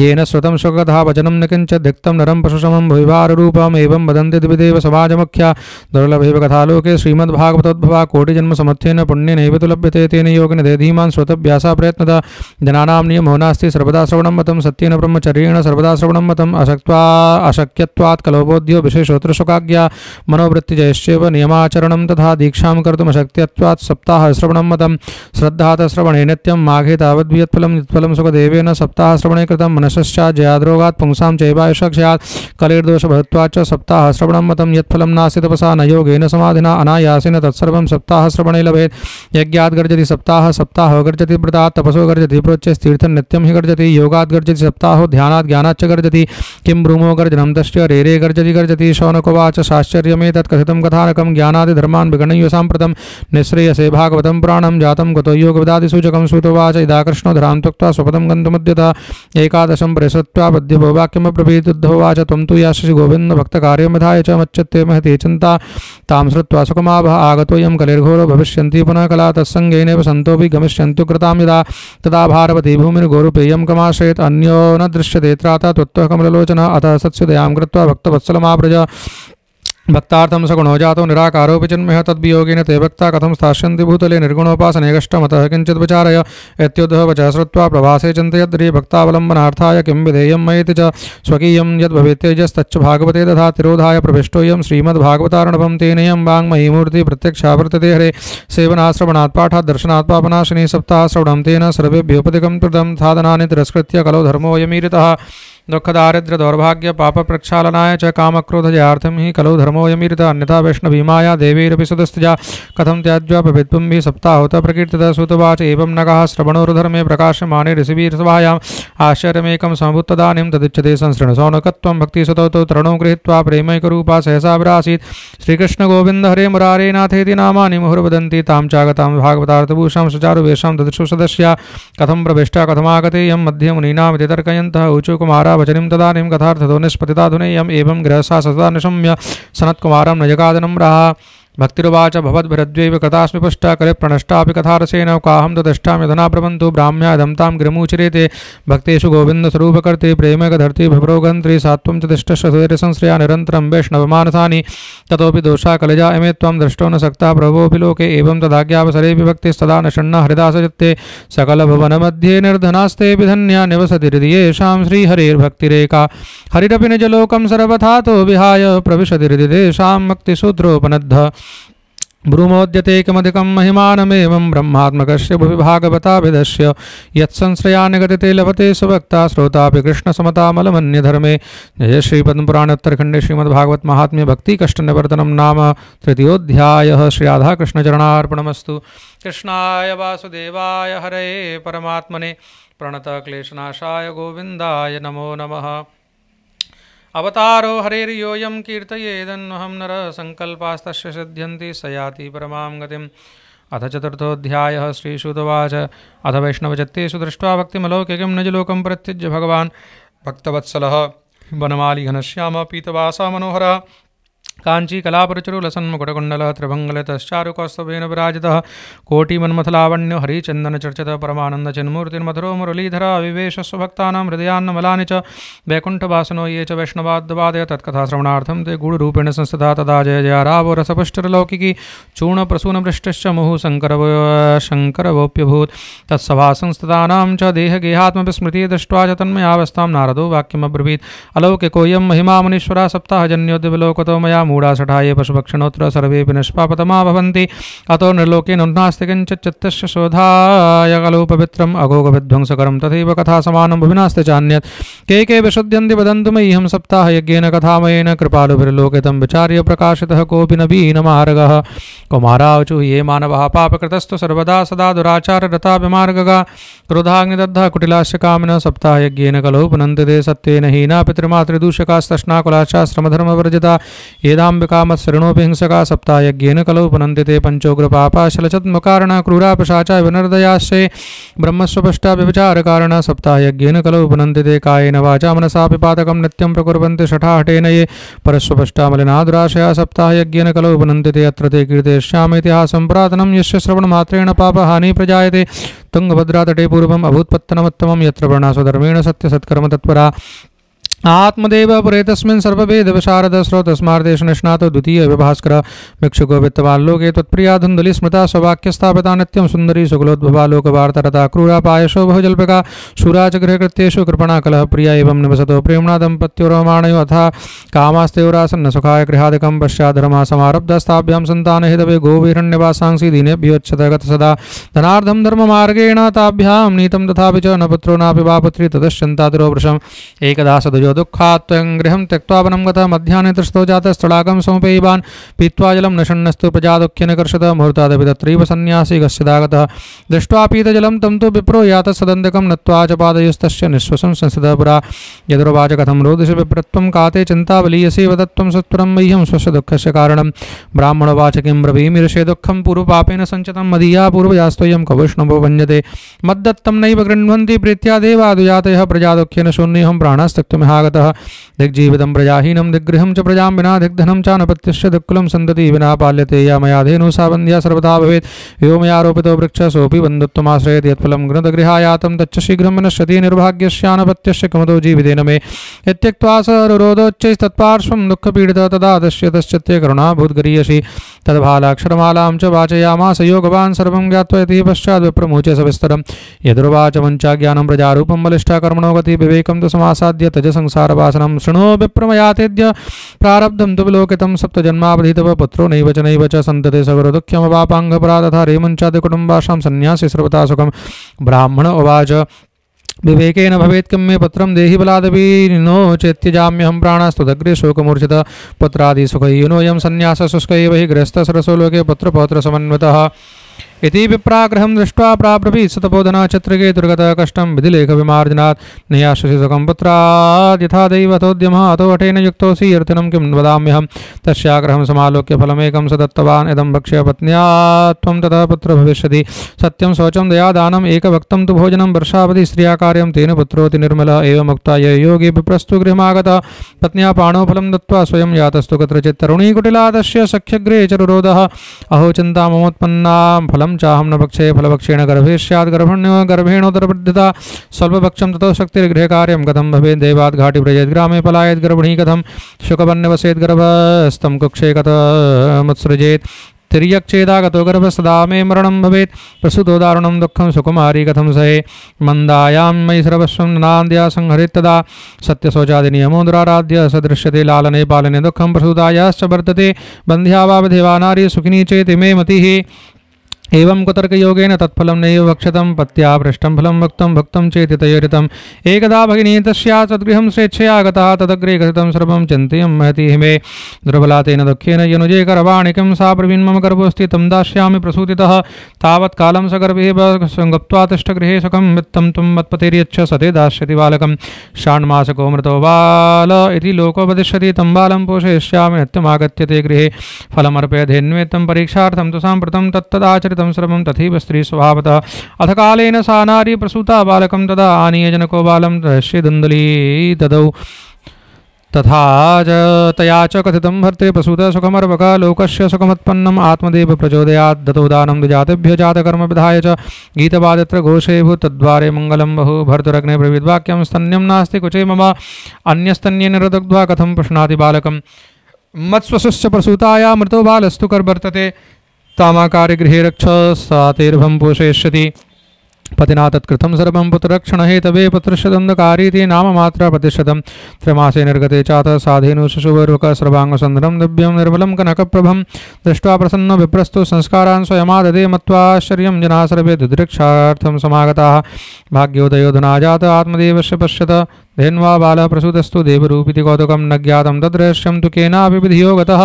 येन श्रुतं शुककथा वचनं न किञ्चित् धिक्तं नरं पशुसमं भुविभाररूपम् एवं वदन्ति द्विदेव समाजमुख्या दुर्लभैव कथालोके श्रीमद्भागवतोद्भवा कोटिजन्मसमर्थेन पुण्यनैव तु लभ्यते तेन योगिन धीमान् श्रोतव्यासा प्रयत्नतः जनानां नियमो नास्ति सर्वदा श्रवणं मतं सत्येन ब्रह्मचर्येण सर्वदा श्रवणं मतम् अशक्यत्वात् कलोबोध्यो विशेषोऽत्र शुकाज्ञा मनोवृत्तिजयश्चैव नियमाचरणं तथा दीक्षां कर्तुमशक्यत्वात् सप्ताहश्रवणं मतं श्रद्धातः श्रवणे नित्यं माघे तावद्वियत्फलं यत्फलं सुखदेवेन सप्ताहश्रवणे कृतं मनसश्चात् जयाद्रोगात् पुंसां चैवायुषक्ष्यात् कलेर्दोषभवत्वाच्च सप्ताहश्रवणं मतं यत्फलं नास्ति तपसा न योगेन समाधिना अनायासेन तत्सर्वं सप्ताहश्रवणे लभेत् यज्ञात् गर्जति सप्ताह सप्ताहो गर्जति व्रतात् तपसो गर्जति प्रोच्यस्तीर्थं नित्यं हि गर्जति योगात् गर्जति सप्ताहो ध्यानात् ज्ञानाच्च गर्जति किं ब्रूमो गर्जनं तस्य रेरे गर्जति शौनकोवाच साश्चर्यमेतत् कथितं कथानकं ज्ञानादिधर्मान् विगणय्य साम्प्रतं निःश्रेयसे भागवतं पुराणं जातं गतो योगविदादिसूचकं सूतोवाच इदाकृष्णो धरां त्यक्त्वा स्वपदं गन्तुमुद्यतः एकादशं परिसृत्वा पद्यभो वाक्यमब्रवीत् उद्धवोवाच त्वं तु यास्यसि गोविन्दभक्तकार्यं विधाय च मच्चत्ते महती चिन्ता तां श्रुत्वा सुखमाभः आगतोऽयं कलिर्घोरो भविष्यन्ति पुनः कला तत्संगेनैव सन्तोऽपि गमिष्यन्तु कृतां यदा तदा भारवती भूमिर्गोरुपेयं कमाश्रयेत् अन्यो न दृश्यते त्राता त्वत्तः कमललोचनः अतः सत्स्वदयां कृत्वा भक्तवत्सलमाव्रज भक्तार्थं सगुणो जातो निराकारोऽपि जन्मः तद्वियोगेन ते भक्ता कथं स्थास्यन्ति भूतले निर्गुणोपासने कष्टमतः किञ्चित् विचारय इत्युद्धः वचः श्रुत्वा प्रभासे चिन्तयद्रि भक्तावलम्बनार्थाय किं विधेयं मयेति च स्वकीयं यद्भवेत्तेजस्तच्च भागवते दधा तिरोधाय प्रविष्टोऽयं श्रीमद्भागवतारणभं तेनेयं वाङ्मयीमूर्ति प्रत्यक्षा वर्तते हरे सेवनाश्रवणात् पाठात् दर्शनात् पापनाशिनी सप्ताहश्रवणं तेन सर्वेभ्योपदिकं कृतं साधनानि तिरस्कृत्य कलो धर्मोऽयमीरितः दुःखदारिद्र्य दौर्भाग्य पाप प्रक्षालनाय च कामक्रोधजयार्थं हि कलौ धर्मोऽयमीरितः अन्यथा वैष्णवीमाया देवीरपि सुदस्तजा कथं त्याज्य पवित्वं हि सप्ताहोतः प्रकीर्तितः सुतवाच एवं नगः श्रवणोर्धर्मे प्रकाशमाने ऋषिवीरसभायाम् आश्चर्यमेकं सम्भूतदानीं तदुच्यते संसृणसौनकत्वं भक्तिसुतौ तौ तरणो गृहीत्वा प्रेमैकरूपा सहसा विरासीत् श्रीकृष्णगोविन्द हरे मुरारे नाथेति नामानि मुहुर्वदन्ति तां चागतां भागवतार्थभूषां सुचारुवेषां ददृशु सदस्या कथं प्रविष्टा कथमागतेयं मध्ये मुनीनामिति तर्कयन्तः ऊचु कुमारा वचनिं तदानीं कथार्थतो निष्पतिताधुनेयम् एवं गृहसा सदा निशम्य सनत्कुमारं न जगादनं रहा भक्तिरुवाच भवद्भिरद्वैव कथास्मि पुष्टा करे प्रणष्टापि कथारसेन काहं तदष्टामि धना प्रबन्धु ब्राह्म्यादं तां गिरिमुचिरेते भक्तेषु गोविन्दस्वरूपकर्ते प्रेमैकधर्ति भवरोगन्त्री सात्वं च तिष्ठस्य सुधीरसंश्रया निरन्तरं वैष्णवमानसानि ततोऽपि दोषा कलजा इमे त्वं दृष्टो न सक्ता प्रभोऽपि लोके एवं तदाज्ञावसरेऽपि भक्तिस्तदा न षण्णा हरिदासचित्ते सकलभुवनमध्ये निर्धनास्तेऽपि धन्या निवसति हृदि येषां श्रीहरेर्भक्तिरेका हरिरपि निजलोकं सर्वथातो विहाय प्रविशति हृदि तेषां भक्तिसूत्रोपनद्ध ब्रूमोद्यते किमधिकं महिमानमेवं ब्रह्मात्मकस्य भुवि भागवताभिधस्य यत्संश्रयान् गतिते लभते सुभक्ता श्रोतापि कृष्णसमतामलमन्यधर्मे। जय श्रीपद्मपुराण उत्तरखण्डे श्रीमद्भागवत महात्म्य भक्ति कष्टनिवर्तनं नाम तृतीयोऽध्यायः। श्री राधाकृष्णचरणार्पणमस्तु। कृष्णाय वासुदेवाय हरये परमात्मने प्रणतक्लेशनाशाय गोविन्दाय नमो नमः। अवतारो हरेर्योऽयं कीर्तयेदन्वहं नरः संकल्पास्तस्य सिद्ध्यन्ति स याति परमां गतिम्। अथ चतुर्थोऽध्यायः। श्रीशुतवाच अथ वैष्णवचित्तेषु दृष्ट्वा भक्तिमलौकिकीं निजलोकं प्रत्यज्य भगवान् भक्तवत्सलः वनमाली घनश्यामः पीतवासः मनोहरः कांची कलापरुचरुलसन्मुकुटकुण्डलः त्रिभङ्गलितश्चारुकौस्तुभेन विराजितः कोटिमन्मथलावण्यो हरिचन्दनचर्चितः परमानन्दचिन्मूर्तिर्मधुरो मुरलीधरः विवेश स्वभक्तानां हृदयान्नमलानि च वैकुण्ठवासनो ये च वैष्णवाद्वादय तत्कथाश्रवणार्थं ते गूढरूपेण संस्थिता तदा जय जया रावो रसपुष्टिर्लौकिकी चूर्णप्रसूनपृष्टश्च मुहुः शङ्करवोऽप्यभूत् तत्सभासंस्थितानां च देहगेहात्मविस्मृतिः दृष्ट्वा च तन्मयावस्थां नारदो वाक्यमब्रवीत् अलौकिकोऽयं महिमा मुनीश्वरः सप्ताहजन्योद्विलोकतो मया मूढासठाये पशुपक्षिणोऽत्र सर्वेऽपि निष्पापतमा भवन्ति अतो निर्लोके नुनास्ति किञ्चित् चित्तस्य शोधाय खलु पवित्रम् अघोघविध्वंसकरं तथैव कथासमानं भुविनास्ति चान्यत् के के विशुध्यन्ति वदन्तु मह्यं सप्ताहयज्ञेन कथामयेन कृपालुभिर्लोकितं विचार्य प्रकाशितः कोऽपि नवीनमार्गः। कुमारावचु ये मानवः पापकृतस्तु सर्वदा सदा दुराचाररता विमार्गगा क्रोधाग्निदग्धः कुटिलास्य कामिनः सप्ताहयज्ञेन खलु पुनन्ति ते सत्येन हीना पितृमातृदूषकास्तष्णाकुलाश्चाश्रमधर्मवर्जिता येदाम्बिकामत्सरणोऽपि हिंसका सप्ताहयज्ञेन खलु पुनन्ति ते पञ्चोग्रपापाशलचत्मुकारणः क्रूरापशाचा विनर्दयाश्चे ब्रह्मस्वपष्टा व्यभिचारकारणः सप्ताहयज्ञेन खलु पुनन्ति ते कायेन वाचा मनसापि पातकं नित्यं प्रकुर्वन्ति शठाहटेन ये परस्वपष्टा मलिना दुराशया सप्ताहयज्ञेन खलु पुनन्ति ते अत्र ते कीर्तेष्यामीतिहासं पुरातनं यस्य श्रवणमात्रेण पापहानिः प्रजायते तुङ्गभद्रातटे पूर्वम् अभूत्पत्तनमुत्तमं यत्र वर्णास्वधर्मेण सत्यसत्कर्म तत्परा आत्मदेव पुरे तस्मिन् सर्ववेदविशारद स्रोतस्मार्देश निष्णातो द्वितीय विभास्कर भिक्षुको वित्तवाल्लोके त्वत्प्रिया धुन्दुली स्मृता स्ववाक्यस्थापिता नित्यं सुन्दरी सुकुलोद्भवा लोकवार्तारता क्रूरा पायशो बहुजल्पिका शूरा च गृहकृत्येषु कृपणा कलह प्रिया एवं निवसतो प्रेम्णा दम्पत्योरमाणयो अथा कामास्तेवरासन्न सुखाय गृहादिकं पश्चाद्धर्मा समारब्धस्ताभ्यां सन्तानहेतवे गोविरण्यवासांसि दीनेभ्योच्छतगत सदा धनार्धं धर्ममार्गेण ताभ्यां नीतं तथापि च न पुत्रो नापि वा पुत्री ततश्चिन्तातिरो वृषम् एकदा सदयो दुःखात् त्वं गृहं त्यक्त्वा वनं गतः मध्याह्ने तृष्टो जातः स्थलागं समुपैवान् पीत्वा जलं न षण्णस्तु प्रजा दुःखेन कर्षतः मुहूर्तादपि तत्रैव सन्न्यासी कस्यदागतः दृष्ट्वा पीतजलं तं तु विप्रो यातः सदन्तिकं नत्वा च पादयोस्तस्य निःश्वसं संस्थितः पुरा यदुर्वाच कथं रोदिषि विप्रत्वं काते चिन्तावलीयसे वदत्वं सत्वरं मह्यं स्वस्य दुःखस्य कारणं ब्राह्मणवाच किं ब्रवीमिर्षे दुःखं पूर्वपापेन सञ्चितं मदीया पूर्वयास्त्वयं कविष्णुभो वन्यते मद्दत्तं नैव गृह्णन्ति प्रीत्या देवादुजातयः प्रजादुःखेन शून्यहं प्राणस्तक्तुमिहागतः दिग्जीवितं प्रजाहीनं दिग्गृहं च प्रजां विना दिग्धनं च नपत्यस्य दुःकुलं सन्तति विना पाल्यते या मया धेनु सा वन्द्या सर्वदा भवेत् यो मयारोपितो वृक्षः सोऽपि बन्धुत्वमाश्रयति यत्फलं गृहदगृहायातं तच्च शीघ्रं विनश्यति निर्भाग्यस्यानपत्यस्य किमतो जीवितेन मे यत्यक्त्वा स रुरोधोच्चैस्तत्पार्श्वं दुःखपीडितः तदा तस्य करुणाभूद्गरीयसी तद्भालाक्षरमालां च वाचयामास योगवान् सर्वं ज्ञात्वा इति पश्चात् विप्रमोचे सविस्तरं यदुर्वाच वञ्चाज्ञानं प्रजारूपं बलिष्ठा कर्मणो गति विवेकं तु समासाद्य तज संसारवासनं शृणो विप्रमयातेद्य प्रारब्धं तु विलोकितं सप्तजन्मावधितव पुत्रो नैव च सन्तते सगुरुदुःख्यमवापाङ्गपरा तथा रेमञ्चादिकुटुम्बाशां सन्न्यासी सर्वथा सुखं ब्राह्मण उवाच विवेकेन भवेत् किं मे पुत्रं देहि बलादपि नो चेत्यजाम्यहं प्राणास्तुदग्रे शोकमूर्छितः पुत्रादि सुखैर्नोऽयं सन्न्यासः शुष्क एव हि गृहस्थः सरसो लोके पुत्रपौत्रसमन्वितः इति विप्राग्रहं दृष्ट्वा प्राब्रवीत् स तपोधनः चत्रिके दुर्गतः कष्टं विधिलेखविमार्जनात् नियाशसि सुखं पुत्रात् यथा दैवतोद्यमः अतो हठेन युक्तोऽसि यर्तिनं किं वदाम्यहं तस्याग्रहं समालोक्य फलमेकं स दत्तवान् इदं भक्ष्य पत्न्या त्वं ततः पुत्र भविष्यति सत्यं शौचं दया दानम् एकभक्तं तु भोजनं वर्षावधि स्त्रिया कार्यं तेन पुत्रोऽति निर्मलः एवमुक्त्वा य योगी विप्रस्तु गृहमागतः पत्न्या पाणोफलं दत्त्वा स्वयं यातस्तु कुत्रचित् तरुणी कुटिला तस्य सख्यगृहे च रुरोधः अहो चिन्ता ममोत्पन्ना फलं चाहं न भक्षे फलभक्षेण गर्भे स्यात् गर्भेणोदरवृद्धिता स्वल्पभक्षं ततो शक्तिर्गृहकार्यं कथं भवेत् देवात् घाटि व्रजेत् ग्रामे पलायेत् गर्भिणी कथं शुकवन्यवसेत् गर्भस्थं कुक्षे कथमुत्सृजेत् तिर्यक्चेदागतो गर्भ सदा मे मरणं भवेत् प्रसूतो दारुणं दुःखं सुकुमारी कथं सहे मन्दायां मयि सर्वस्वं नान्द्या संहरेत् तदा सत्यशौचादिनियमो दुराराध्य सदृश्यते लालने पालने दुःखं प्रसूतायाश्च वर्तते बन्ध्या वा विधवा नारी सुखिनी चेति मे मतिः एवं कुतर्कयोगेन तत्फलं नैव भक्षतं पत्या पृष्टं फलं भुक्तं चेति तयोरितम् एकदा भगिनी तस्या सद्गृहं स्वेच्छया गता तदग्रे कथितं सर्वं चिन्तयं महति हिमे दुर्बला तेन दुःखेन यनुजे करवाणिकं सा ब्रवीन् मम गर्भोऽस्ति तं दास्यामि प्रसूतितः तावत् कालं स गर्भे गत्वा तिष्ठगृहे सुखं वित्तं त्वं मत्पतिर्यच्छ सते दास्यति बालकं षाण्मासको मृतो बाल इति लोको वदिष्यति तं बालं पोषयिष्यामि नित्यमागत्य ते गृहे फलमर्पयधेन्वे तं परीक्षार्थं तु साम्प्रतं तत्तदाचरितं सर्वं तथैव स्त्री स्वभावतः अथ कालेन सा नारी प्रसूता बालकं तदा आनीय जनको बालं रहस्ये दन्दली ददौ तथा तया च कथितं भर्ते प्रसूतः सुखमर्वकः लोकस्य सुखमुत्पन्नम् आत्मदेव प्रचोदयात् दतो दानं द्विजातेभ्यो जातकर्म विधाय च गीतवादित्र घोषे भूत् तद्वारे मङ्गलं बहु भर्तुरग्ने ब्रवीद्वाक्यं स्तन्यं नास्ति कुचे मम अन्यस्तन्येन रदग्ध्वा कथं पुष्णाति बालकं मत्स्वशस्य प्रसूताया मृतो बालस्तु कर्वर्तते तामाकार्य गृहे रक्ष सातेर्भं पोषयिष्यति पतिना तत्कृतं सर्वं पुत्ररक्षणहेतवे पुत्रस्य दन्दकारीति नाममात्रा प्रतिशतं त्रयमासे निर्गते चातः साधेनु शिशुवर्वकः सर्वाङ्गसुन्दरं दिव्यं निर्मलं कनकप्रभं दृष्ट्वा प्रसन्नो विप्रस्तु संस्कारान् स्वयमाददे मत्वा आश्चर्यं जनाः सर्वे दुदृक्षार्थं समागताः भाग्योदयोधना जात आत्मदेवस्य पश्यत धेन्वा बालः प्रसूतस्तु देवरूपिति कौतुकं न ज्ञातं तद्रहस्यं तु केनापि विधियो गतः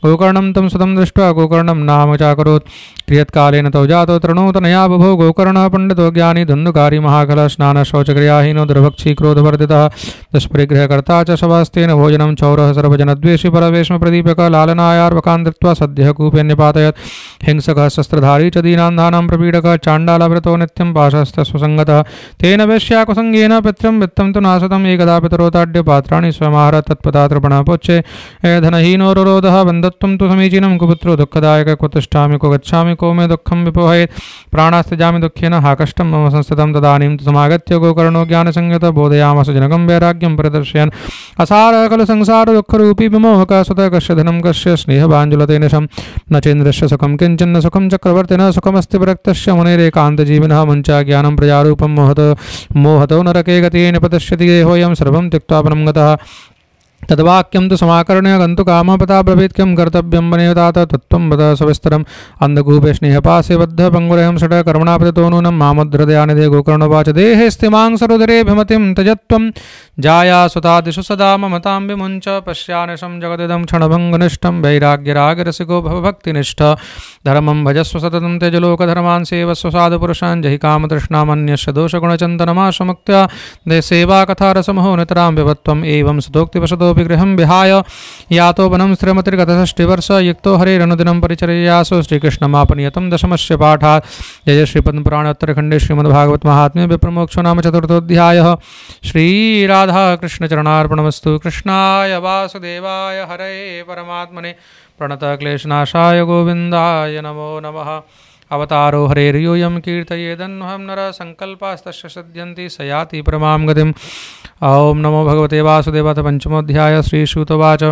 गोकर्णं तं सुतं दृष्ट्वा गोकर्णं नाम चाकरोत् क्रियत्कालेन तौ जातो तृणोतनया बुभो गोकर्णः पण्डितो ज्ञानी धन्दुकारी महाकलः स्नानशौचक्रियाहीनो दुर्भक्षी क्रोधवर्धितः दुष्परिग्रहकर्ता च शवास्तेन भोजनं चौरः सर्वजनद्वेषी परवेश्म प्रदीपकः लालनायार्वकान् धृत्वा सद्यः कूपे न्यपातयत् हिंसकः शस्त्रधारी च दीनान्धानां प्रपीडकः चाण्डालव्रतो नित्यं पाशस्तस्वसङ्गतः तेन वेश्याकुसङ्गेन पित्रं वित्तं तु नासतम् एकदा पितरोताड्य पात्राणि स्वमाहर तत्पदातृपणः पोच्चे धनहीनो रोरोधः बन्धत्वं तु समीचीनं कुपुत्रो दुःखदायक क्व तिष्ठामि को गच्छामि को मे दुःखं विपोहयेत् प्राणास्त्यजामि दुःखेन हा कष्टं मम संस्थितं तदानीं तु समागत्य गोकर्णो ज्ञानसंयतः बोधयामास जनकं वैराग्यं परिदर्शयन् असारः खलु संसार दुःखरूपी विमोहकः स्वतः कस्य धनं कस्य स्नेहभाञ्जुलतेन न चेन्द्रस्य सुखं किञ्चिन्न सुखं चक्रवर्तिनः सुखमस्ति विरक्तस्य मुनेरेकान्तजीविनः मुञ्चा ज्ञानं प्रजारूपं मोहतो नरके गते निपतिष्यति देहोऽयं सर्वं त्यक्त्वा परं गतः तद्वाक्यं तु समाकर्ण्य गन्तुकामः पता ब्रवीत् किं कर्तव्यं वनेव तात तत्त्वं वद सविस्तरम् अन्धकूपे स्नेहपासे बद्धः पङ्गुरहं षट् कर्मणा प्रतितो नूनं मामुद्धृदयानिधे गोकर्णोवाच देहेऽस्ति मांसरुदरे भिमतिं त्यजत्वं जाया सुतादिषु सदा ममतां विमुञ्च पश्यानिशं जगदिदं क्षणभङ्गनिष्ठं वैराग्यरागरसिको भवभक्तिनिष्ठ धर्मं भजस्व सततं त्यजलोकधर्मान् सेवस्व साधुपुरुषान् जहि कामतृष्णामन्यस्य दोषगुणचन्दनमाशमुक्त्या सेवा कथारसमहो नितरां विभत्वम् एवं सतोक्तिवशतो गृहं विहाय यातो वनं स्त्रिमतिर्गतषष्टिवर्ष युक्तो हरेरनुदिनं परिचर्यासु श्रीकृष्णमापनियतं दशमस्य पाठात् जय श्रीपद्मपुराणे उत्तरखण्डे श्रीमद्भागवत महात्म्ये विप्रमोक्षो नाम चतुर्थोऽध्यायः श्रीराधाकृष्णचरणार्पणमस्तु कृष्णाय वासुदेवाय हरे परमात्मने प्रणतक्लेशनाशाय गोविन्दाय नमो नमः अवतारो हरेर्यूयं कीर्तयेदन्वहं नरः संकल्पास्तस्य सिद्ध्यन्ति स याति परमां गतिम् ॐ नमो भगवते वासुदेवाय पंचमोऽध्यायः श्रीसूतोवाच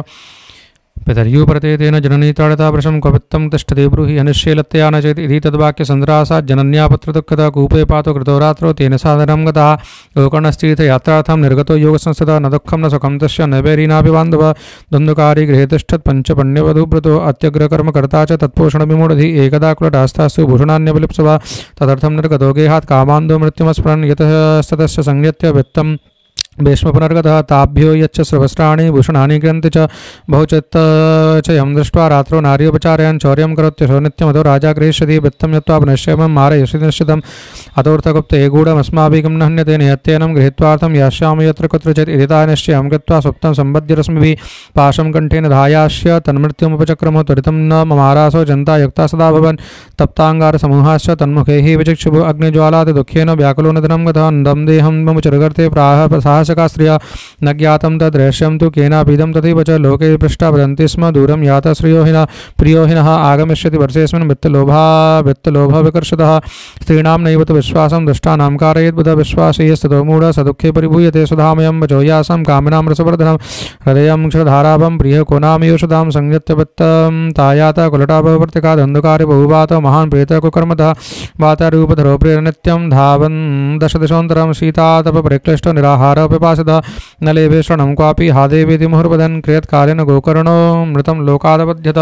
पितर्युपरते तेन जननी ताड़ता वृषं क्वपित्तं तिष्ठते ब्रूहि अनिश्चेलत्तया न चेत् इति तद्वाक्यसन्द्रासात् जनन्या पुत्रदुःखदा कूपे पातो कृतो रात्रौ तेन सादरं गतः गोकर्णस्तीर्थयात्रार्थं निर्गतो योगसंस्थितः न दुःखं न सुखं तस्य न वैरीनापि बान्धवः द्वन्द्वकारी गृहे तिष्ठत् पञ्चपण्यवधूव्रतो अत्यग्रकर्मकर्ता च तत्पोषणविमूढधि एकदा कुलटास्तास्तु भूषणान्यविलिप्सवा तदर्थं निर्गतो गेहात् कामान्दो मृत्युमस्मरन् यतः सतस्य संयत्य वित्तं भीष्म पुनर्गतः ताभ्यो यच्च स्रवस्त्राणि भूषणानि क्रियन्ते च बहुचित्त च यं दृष्ट्वा रात्रौ नार्योपचारयन् चौर्यं करोत्यशो नित्यमतो राजा गृहीष्यति वृत्तं यत्त्वा पुनश्चैवं मारयसि निश्चितम् अतोऽर्थगुप्ते गूढमस्माभिः किं न हन्यते निहत्येनं गृहीत्वार्थं यास्यामि यत्र कुत्रचित् इति ता निश्चयं कृत्वा सुप्तं सम्बध्य रश्मिभिः पाशं कण्ठेन धायास्य तन्मृत्युमुपचक्रमो त्वरितं न ममारासो जनता युक्ता सदा भवन् तप्ताङ्गारसमूहाश्च तन्मुखे हि विचिक्षुभु अग्निज्वालाति दुःखेन व्याकुलो नदनं गतः नदं देहं ममुचरुगर्ते प्राह साहसका श्रिया न ज्ञातं तद्दृश्यं तु केनापीदं तथैव च लोके पृष्ठा वदन्ति स्म दूरं याता श्रियोहिनः प्रियोहिनः आगमिष्यति वर्षेऽस्मिन् वित्तलोभविकर्षतः स्त्रीणां नैव तु विश्वासं दृष्टानां कारयेत् बुध विश्वासे यस्ततो मूढः स दुःखे परिभूयते सुधामयं वचो यासं कामिनां रसवर्धनं हृदयं क्षरधाराभं प्रियः को नामयोषधां संयत्य वित्तं तायाता कुलटापवर्तिका धन्धुकारि बहुवात महान् प्रेतः कुकर्मतः वातारूपधरो प्रेरनित्यं धावन् दशदिशोऽन्तरं शीतातपपरिक्लिष्टो निराहार पिपासितः न लेभे शरणं क्वापि हा देवेति मुहुर्वदन् क्रियत्कालेन गोकर्णो मृतं लोकादपद्यत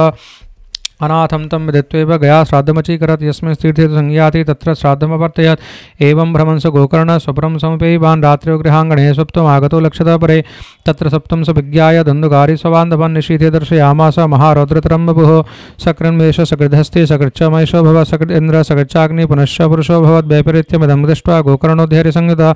अनाथं तं विदित्वैव गया श्राद्धमचीकरत् यस्मिन् तीर्थे संज्ञाति तत्र श्राद्धमवर्तयत् एवं भ्रमन् स गोकर्णः स्वपरं समपेयवान् रात्र्यो गृहाङ्गणे सुप्तम् आगतो लक्षतः परे तत्र सप्तं स विज्ञाय धन्दुकारी स्वबान्धवान् निशीथे दर्शयामास महारौद्रतरं बभुः सकृन्वेष सकृद्धस्ते सकृच्चमैषो भव सकृत् इन्द्र सकृच्चाग्नि पुनश्च पुरुषो भवद् वैपरीत्यमिदं दृष्ट्वा गोकर्णोद्धैर्यसंयुतः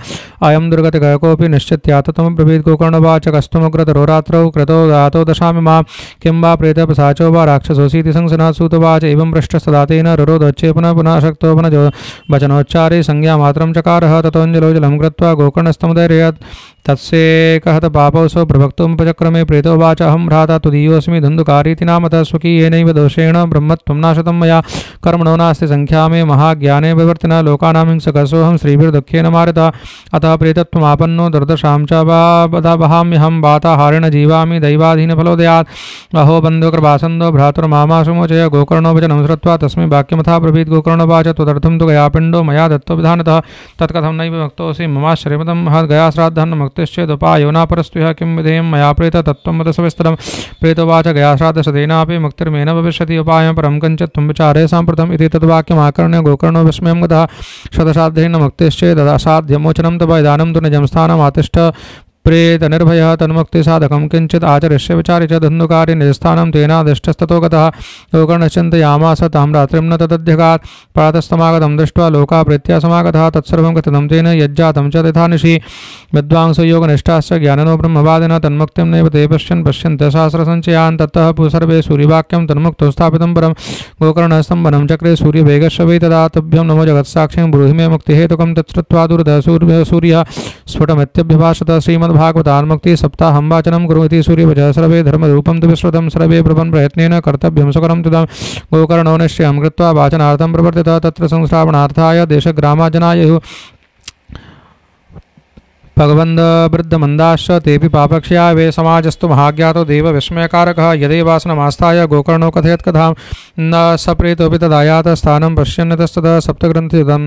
अयं दुर्गतिकः कोऽपि निश्चित्याततमब्रवीत् गोकर्णवाच कस्तुमुग्रतरो रात्रौ कृतो दातो दशामि मां किं वा प्रेतपसाचो वा राक्षसोऽसीति सूतवाच एवं पृष्ठस्तदा तेन रुरोधोच्चे पुनः पुनः शक्तो पुनः वचनोच्चारे संज्ञामात्रं चकारः ततोऽञ्जलो जलं कृत्वा गोकर्णस्तमुदैर्यत् तत्सेकहत पापौसौ प्रभक्तोमुपचक्रमे प्रेतोवाच अहं भ्राता तुदीयोऽस्मि धन्दुकारीति नामतः स्वकीयेनैव दोषेण ब्रह्मत्वं नाशतं मया कर्मणो नास्ति संख्या मे महाज्ञाने विवर्तिनः लोकानां हिंसकसोऽहं श्रीभिर्दुःखेन मारितः अतः प्रेतत्वमापन्नो दुर्दशां च वहाम्यहं वाताहारेण जीवामि दैवाधीनफलोदयात् अहो बन्धुकृपासन्दो भ्रातुर्मामाशुमोचय गोकर्णोपचनं श्रुत्वा तस्मै वाक्यमथा ब्रवीत् गोकर्णोवाच त्वदर्थं तु गयापिण्डो मया दत्तो विधानतः तत्कथं नैव भक्तोऽसि ममाश्चर्यमतं महद् गया श्राद्धं मुक्तिश्चेदुपायो न परस्त्वः किं विधेयं मया प्रेत तत्त्वं वद सविस्तरं प्रेतोवाच गया श्राद्धशतेनापि मुक्तिर्मेन भविष्यति उपायं परं कञ्चित् त्वं विचारे साम्प्रतम् इति तद्वाक्यमाकर्ण्य गोकर्णो विस्मयं गतः शतसाध्येन मुक्तिश्चेदसाध्यमोचनं तव इदानीं तु निजं स्थानमातिष्ठ प्रेत निर्भयः तन्मुक्ति साधकं किंचित् आचरिष्य विचार्य च धन्दुकारि निजस्थानं तेनादिष्टस्ततो गतः गोकर्णश्चिन्तयामास तां रात्रिं न तदध्यगात् प्रातस्तमागतं दृष्ट्वा लोकाप्रीत्या समागतः तत्सर्वं कथितं तेन यज्जातं च तथा निशि विद्वांसो योगनिष्ठाश्च ज्ञानिनो ब्रह्मवादिनः तन्मुक्तिं नैव ते पश्यन्तः सहस्रसञ्चयान् ततः सर्वे सूर्यवाक्यं तन्मुक्तो स्थापितं परं गोकर्णस्थं वनं चक्रे सूर्यवेगस्य वै तदा तुभ्यं नमो जगत्साक्षिं ब्रूहि मे मुक्तिहेतुकं तत्श्रुत्वा दूरतः सूर्यः स्फुटमित्यभ्यभाषत श्रीमद्भागवतान्मुक्ति सप्ताहं वाचनं कुरु इति सूर्यवचः सर्वे धर्मरूपं तु विश्रुतं सर्वे प्रपन् प्रयत्नेन कर्तव्यं सुकरं तुदं गोकर्णो निश्चयं कृत्वा वाचनार्थं प्रवर्तितः तत्र संश्रावणार्थाय देशग्रामाजनायुः भगवन्द वृद्धमन्दाश्च तेऽपि पापक्ष्या वे समाजस्तु महाज्ञातो देव विस्मयकारकः यदेवासनमास्थाय गोकर्णो कथयत् कथां न सप्रेतोऽपि तदायात स्थानं पश्यन्नतस्ततः सप्तग्रन्थितं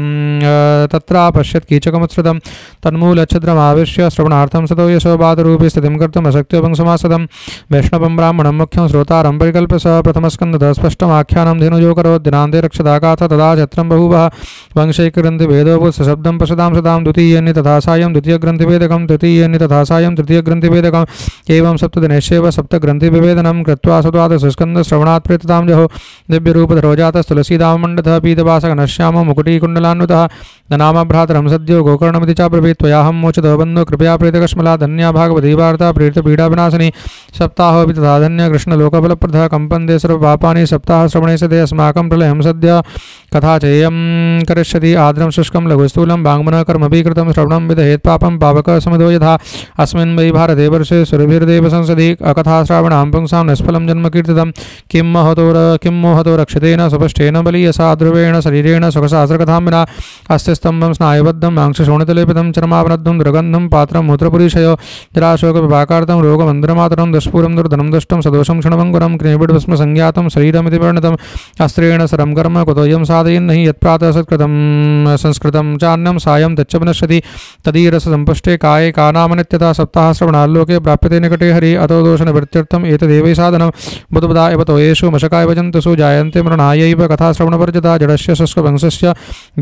तत्र पश्यत् कीचकमुत्सृतं तन्मूलच्छिद्रमाविश्य श्रवणार्थं सतो यशोबाधरूपी स्थितिं कर्तुम् अशक्त्योपं समासदं वैष्णवं ब्राह्मणं मुख्यं श्रोतारं परिकल्प्य स प्रथमस्कन्धतः स्पष्टमाख्यानं धेनुजो करोत् दिनान्ते रक्षदागाथ तदा छत्रं बभूवः वंशैकग्रन्थिभेदोऽभूत् सशब्दं पश्यतां सदां द्वितीयेन तथा सायं द्वितीयग्रन्थिभेदकं तृतीयेन तथा सायं तृतीयग्रन्थिभेदकम् एवं सप्तदिनेष्यैव सप्तग्रन्थिविभेदनं कृत्वा सद्वादशस्कन्धश्रवणात् प्रेततां जहो दिव्यरूपधरो जातः तुलसीदामण्डतः पीतवासकनश्यामो मुकुटीकुण्डलान्वितः नामभ्रातरं सद्यो गोकर्णमिति चाब्रवीत् त्वयाहं मोचतो बन्धो कृपया प्रेतकश्मला धन्या भागवती वार्ता प्रेतपीडाविनाशिनी सप्ताहोऽपि तथा धन्य कृष्णलोकबलप्रदः कम्पन्ते सर्वपापानि सप्ताहश्रवणे सदे अस्माकं प्रलयं सद्य कथा चेयं करिष्यति आर्द्रं शुष्कं लघुस्थूलं वाङ्मनः कर्मभिः कृतं श्रवणं विदहेत् पापं पावकः समिधो यथा अस्मिन् वै भारते वर्षे सुरभिर्देव संसदि अकथाश्रावणां पुंसां निष्फलं जन्म कीर्तितं किं मोहतो रक्षितेन सुपष्टेन बलीयसा ध्रुवेण शरीरेण सुखशास्त्रकथां विना अस्य स्तम्भं स्नायुबद्धं मांसशोणितलेपितं चर्मावनद्धं दुर्गन्धं पात्रं मूत्रपुरीशयो जराशोकविपाकार्थं रोगमन्दिरमातरं दुष्पूरं दुर्धनं दुष्टं सदोषं क्षणभङ्गुरं क्रीबिड्भस्म संज्ञातं शरीरमिति वर्णितम् अस्त्रेण सरं कर्म कुतोऽयं साधयन् नहि यत्प्रातः सत्कृतं संस्कृतं चान्यं सायं तच्च विनश्यति तदीरससम्पुष्टं दृष्टे काये का नाम नित्यता सप्ताह श्रवणाल्लोके प्राप्यते निकटे हरि अतो दोष निवृत्त्यर्थम एतदेवै साधनं बुधबुधा एव तोयेषु मशका एव जन्तुषु जायन्ते मृणायैव कथा श्रवणवर्जिता जडस्य शुष्कवंशस्य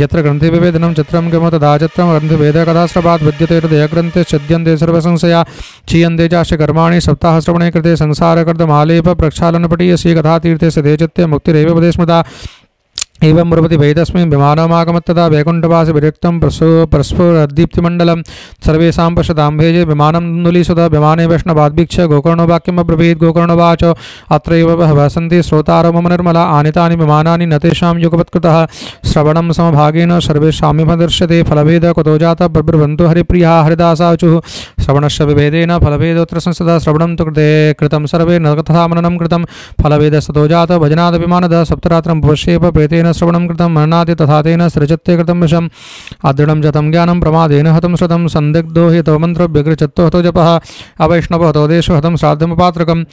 यत्र ग्रन्थे विवेदनं चित्रं किम तदा चित्रं ग्रन्थभेदः कथाश्रवात् विद्यते हृदयग्रन्थे छिद्यन्ते सर्वसंशया क्षीयन्ते चास्य कर्माणि सप्ताहश्रवणे कृते संसारकर्दमालेप प्रक्षालनपटीयसी कथातीर्थे सदे चित्ते मुक्तिरेव पदे स्मृता एवं मुरपति वैतस्मिन् विमानमागमत्तदा वैकुण्ठवासि विरक्तं प्रस्फुरद्दीप्तिमण्डलं सर्वेषां पश्यतां भेजे विमानं नुलीसुधा विमाने वैष्णवाद्वीक्ष्य गोकर्णो वाक्यमब्रवीत् गोकर्णवाच अत्रैव बहवः सन्ति श्रोतारो मम निर्मला आनीतानि विमानानि न तेषां युगपत्कृतः श्रवणं समभागेन सर्वेषामिव दृश्यते फलभेदः कुतो जातः प्रब्रवन्तु हरिप्रियाः हरिदासाचुः श्रवणस्य विभेदेन फलभेदोऽत्र संसदा श्रवणं तु कृतं सर्वे न तथा मननं कृतं फलभेदस्ततो जातः भजनादभिमानदः सप्तरात्रं पश्येव प्रेतेन श्रवणं कृतं मननाति तथा तेन सृजत्ते कृतं वशम् अदृढं जतं ज्ञानं प्रमादेन हतं श्रुतं संदिग्धो हि तव मन्त्रो व्यग्रचित्तो हतो जपः अवैष्णवो हतो देशो हतं श्राद्धमुपात्रकं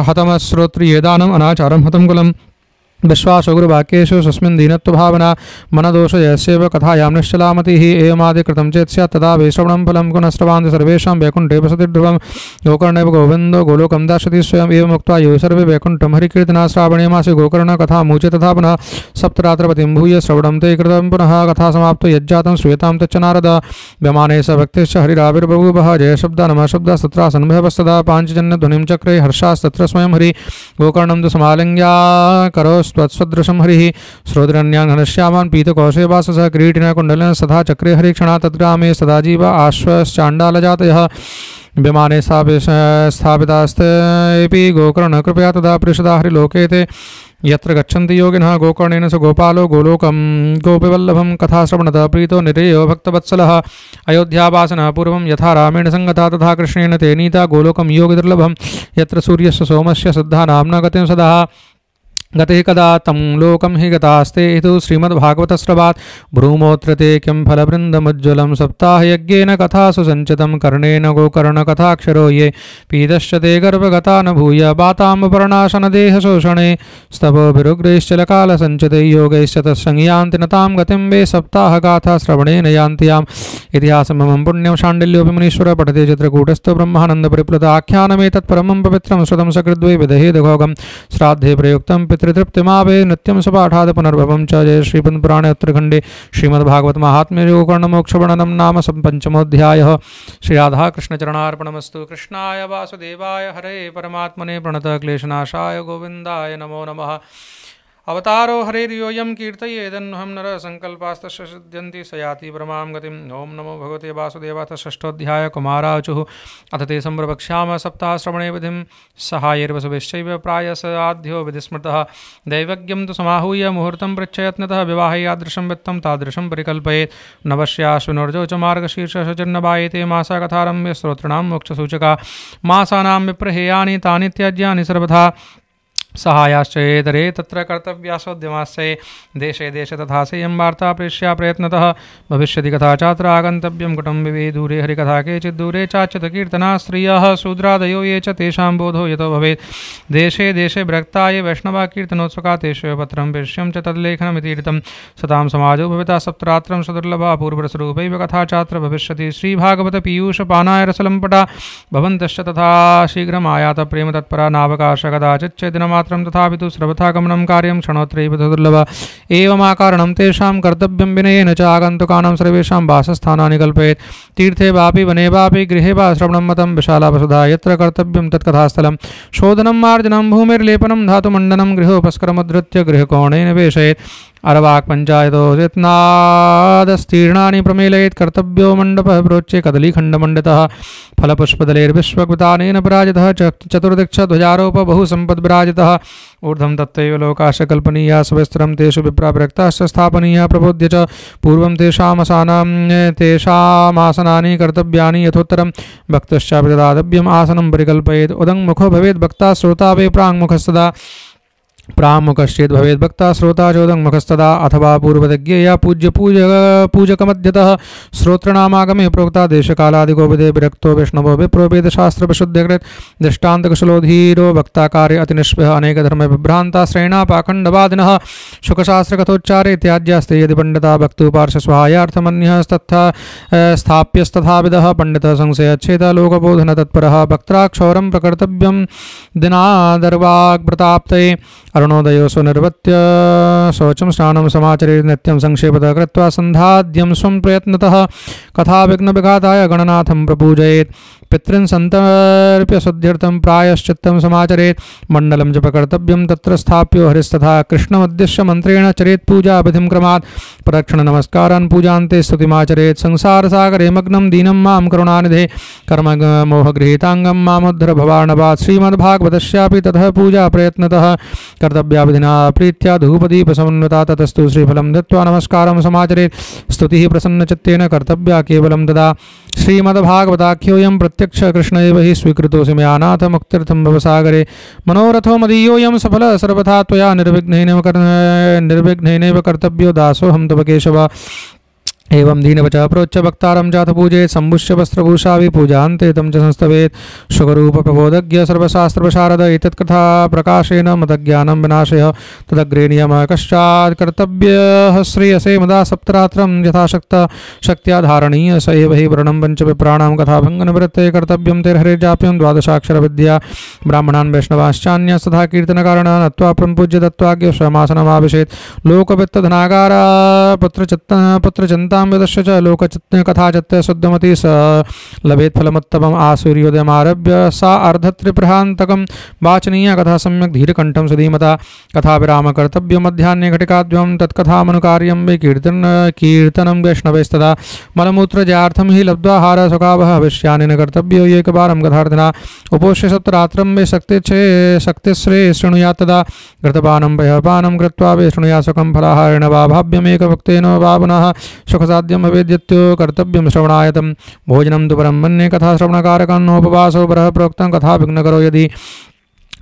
हतमश्रोत्रियेदानम् अनाचारं हतं कुलम् विश्वासो गुरुवाक्येषु स्वस्मिन् दीनत्वभावना मनदोष यस्यैव कथायां निश्चलामतिः एवमादि कृतं चेत् स्यात् तदा वै श्रवणं फलं पुनः श्रवान्ति सर्वेषां वैकुण्ठे वसति ध्रुवं गोकर्णेव गोविन्दो गोलोकं दास्यति स्वयम् एवमुक्त्वा ये सर्वे वैकुण्ठं हरिकीर्तना श्रावणे मासे गोकर्णकथामुच्य तथा पुनः सप्तरात्रपतिं भूय श्रवणं ते कृतं पुनः कथा समाप्तो यज्जातं श्रूयतां तच्च नारद व्यमाने स भक्तिश्च हरिराविर्बभूवः जयशब्द नमः शब्दः तत्रासन् भवस्तदा पाञ्चजन्यध्वनिं चक्रे हर्षास्तत्र स्वयं हरि गोकर्णं तु समालिङ्ग्या करो त्वत्सदृशं हरिः श्रोत्रन्यान् घनश्यामान् पीतकोशे वाससः किरीटिनः कुण्डलेन सदा चक्रे हरिक्षणा तद्ग्रामे सदा जीव आश्वश्चाण्डालजातयः विमाने स्थापितास्तेऽपि गोकर्ण कृपया तदा पृषदा हरिलोके ते यत्र गच्छन्ति योगिनः गोकर्णेन स गोपालो गोलोकं गोपिवल्लभं कथाश्रवणतः प्रीतो निरेयो भक्तवत्सलः अयोध्यावासनः पूर्वं यथा रामेण संगता तथा कृष्णेन ते नीता गोलोकं योगिदुर्लभं यत्र सूर्यस्य सोमस्य सिद्धा नाम्ना गतिं सदा गते कदा तं लोकं हि गतास्ते इति श्रीमद्भागवतश्रवात् भ्रूमोऽत्र ते किं फलवृन्दमुज्ज्वलं सप्ताहयज्ञेन कथासु सञ्चितं कर्णेन गोकर्णकथाक्षरो ये पीतश्च ते गर्भगता न भूय बाताम्बपर्णाशनदेहशोषणे स्तवोभिरुग्रैश्चलकालसञ्चिते योगैश्च तत्संयान्ति न तां गतिं वे सप्ताहगाथाश्रवणेन यान्ति याम् इतिहासममं पुण्यं शाण्डिल्योऽपि मुनीश्वरः पठति चित्रकूटस्थो ब्रह्मानन्दपरिप्लुताख्यानमेतत् परमं पवित्रं श्रुतं विदहेदघोगं श्राद्धे प्रयुक्तं पितृतृप्तिमावे नित्यं सुपाठाद पुनर्भवं च जय श्रीपद्मपुराणे उत्तरखण्डे श्रीमद्भागवत महात्म्ये गोकर्णमोक्षवर्णनं नाम पंचमोऽध्यायः। श्रीराधाकृष्णचरणार्पणमस्तु। कृष्णाय वासुदेवाय हरे परमात्मने प्रणतक्लेशनाशाय गोविन्दाय नमो नमः। अवतारो हरेर्योऽयं कीर्तयेदन्वहं नरः संकल्पास्तस्य सिद्ध्यन्ति स याति परमां गतिम्। ओं नमो भगवते वासुदेवाय। षष्ठोऽध्यायः। कुमारावचुः अथ ते सम्प्रवक्ष्यामः सप्ताहश्रवणे विधिं सहायैर्वसुभिश्चैव प्रायसाध्यो विधिस्मृतः दैवज्ञं तु समाहूय मुहूर्तं पृच्छयत्नतः विवाहे यादृशं वित्तं तादृशं परिकल्पयेत्। नवस्याश्विनोर्जो च मार्गशीर्षश्चिर्नवायेते मासा कथारम्भे स्तोत्राणां मोक्षसूचका मासानां विप्रहेयानि तानि त्याज्यानि सर्वथा सहायाश्च एतरे तत्र कर्तव्यासोद्यमाश्चये देशे देशे तथा सेयं वार्ता प्रेष्या प्रयत्नतः भविष्यति कथा चात्र आगन्तव्यं कुटुम्बिभिः दूरे हरिकथा केचित् दूरे चाच्युत कीर्तना स्त्रियः शूद्रादयो ये च तेषां बोधो यतो भवेत्। देशे देशे विरक्ता ये वैष्णवा कीर्तनोत्सुका तेषु पत्रं प्रेष्यं च तद्लेखनमितीरितं सतां समाजो भविता सप्तरात्रं सदुर्लभा पूर्वरसरूपैव कथा चात्र भविष्यति। श्रीभागवत पीयूषपानाय रसलम्पटा भवन्तश्च तथा शीघ्रमायात प्रेम तत्परा नावकाश कदाचित् दिनमात्रं तथापि तु सर्वथागमनं कार्यं क्षणोत्रैव दुर्लभ एवमाकारणं तेषां कर्तव्यं विनयेन च आगन्तुकानां सर्वेषां वासस्थानानि कल्पयेत्। तीर्थे वापि वने वापि गृहे वा श्रवणं मतं विशाला वसुधा यत्र कर्तव्यं तत्कथास्थलं शोधनं मार्जनं भूमिर्लेपनं धातुमण्डनं गृहोपस्करमुद्धृत्य गृहकोणे निवेशयेत्। अरवाक् पञ्चायतो यत्नादस्तीर्णानि प्रमेलयेत्। कर्तव्यो मण्डपः प्रोच्ये कदलीखण्डमण्डितः फलपुष्पदलैर्विश्वक्तानेन पराजितः चतुर्दिक्षध्वजारोप बहुसम्पद्विराजितः ऊर्ध्वं तत्त्वैव लोकाश्च कल्पनीया सविस्तरं तेषु विप्राप्रक्ताश्च स्थापनीया प्रबोध्य च पूर्वं तेषामासनानि कर्तव्यानि यथोत्तरं भक्तश्चापि तदातव्यम् आसनं परिकल्पयेत्। उदङ्मुखो भवेत् वक्ता श्रोता वे प्राङ्मुखस्तदा प्रामुखश्चेत् भवेत् भक्ता श्रोता चोदङ्मुखस्तदा अथवा पूर्वतज्ञेया पूज्य पूजकमध्यतः श्रोत्रनामागमे प्रोक्ता देशकालादिगोविदे विरक्तो वैष्णवो विप्रो वेदशास्त्रविशुद्ध्यकृत् दृष्टान्तकुशलोधीरो वक्ताकार्य अतिनिष्पः अनेकधर्मविभ्रान्ता पाखण्डवादिनः शुकशास्त्रकथोच्चारे त्याज्यास्ते यदि पंडिता भक्तुपार्श्वसहायार्थमन्यस्तथा स्थाप्यस्तथाविदः पंडितः संशयच्छेद लोकबोधनतत्परः वक्त्राक्षौरं प्रकर्तव्यं दिनादर्वाग्प्रताप्तये अरुणोदयो सुनिर्वत्य शौचं स्नानं समाचरेत् नित्यं संक्षेपतः कृत्वा सन्धाद्यं स्वं प्रयत्नतः कथाविघ्नविघाताय गणनाथं प्रपूजयेत् पितॄन् सन्तर्प्य शुद्ध्यर्थं प्रायश्चित्तं समाचरेत् मण्डलं जपकर्तव्यं तत्र स्थाप्यो हरिस्तथा कृष्णमुद्दिश्य मन्त्रेण चरेत् पूजाविधिं क्रमात् प्रदक्षिणनमस्कारान् पूजान्ते स्तुतिमाचरेत् संसारसागरे मग्नं दीनं मां करुणानिधे कर्ममोहगृहीताङ्गं मामुद्धर भवार्णवात् श्रीमद्भागवतस्यापि ततः पूजा प्रयत्नतः कर्तव्याविधिना प्रीत्या धूपदीपसमन्विता ततस्तु श्रीफलं दत्त्वा नमस्कारं समाचरेत् स्तुतिः प्रसन्नचित्तेन कर्तव्या केवलं तदा श्रीमद्भागवताख्योऽयं प्रत्यक्ष कृष्ण एव हि स्वीकृतोऽसि मया नाथ मुक्त्यर्थं भवसागरे मनोरथो मदीयोऽयं सफलः सर्वथा त्वया निर्विघ्नेनैव कर्तव्यो दासोऽहं तव केशव एवं दीनवचः प्रोच्च वक्तारं जाथ पूजेत् सम्भुष्य वस्त्रभूषाभि पूजान्ते तं च संस्तवेत् शुकरूपप्रबोधज्ञ सर्वशास्त्रप्रशारद एतत्कथा प्रकाशेन मतज्ञानं विनाशयः तदग्रे नियमः कश्चात् कर्तव्यः श्रेयसे मुदा सप्तरात्रं यथाशक्त शक्त्या धारणीय स एव हि व्रणं पञ्चविप्राणां कथाभङ्गनिवृत्ते कर्तव्यं तेर्हरिजाप्यं द्वादशाक्षरविद्या ब्राह्मणान् वैष्णवाश्चान्यस्तथा कीर्तनकारणा नत्वा प्रम्पूज्य दत्त्वाज्ञ स्वमासनमाविशेत् लोकवित्तधनागारा पुत्रचिन्ता च लोककथाचित्ते शुद्धमती स लभेत् फलमुत्तमम् आसूर्योदयमारभ्य सा अर्धत्रिप्रहान्तकं वाचनीय कथा सम्यक् धीरकण्ठं सुधीमता कथा विराम कर्तव्य मध्याह्ने घटिकाद्वयं तत्कथामनुकार्यं वे कीर्तनं वैष्णवैस्तदा मलमूत्रजयार्थं हि लब्ध्वाहार सुखावः भविष्यानि न कर्तव्यो एकवारं कथार्थिना उपोष्य सप्तरात्रं वे शक्तिश्रे शृणुयात् तदा घृतपानं वह्यपानं कृत्वा वे शृणुयात् सुखं फलाहारेण वा भाव्यमेकभुक्तेन वा पुनः सुखसाध्यं भवेद्यत्यो कर्तव्यं श्रवणायतं भोजनं तु परं मन्ये कथाश्रवणकारकं नोपवासो बरः प्रोक्तं कथा विघ्नकरो यदि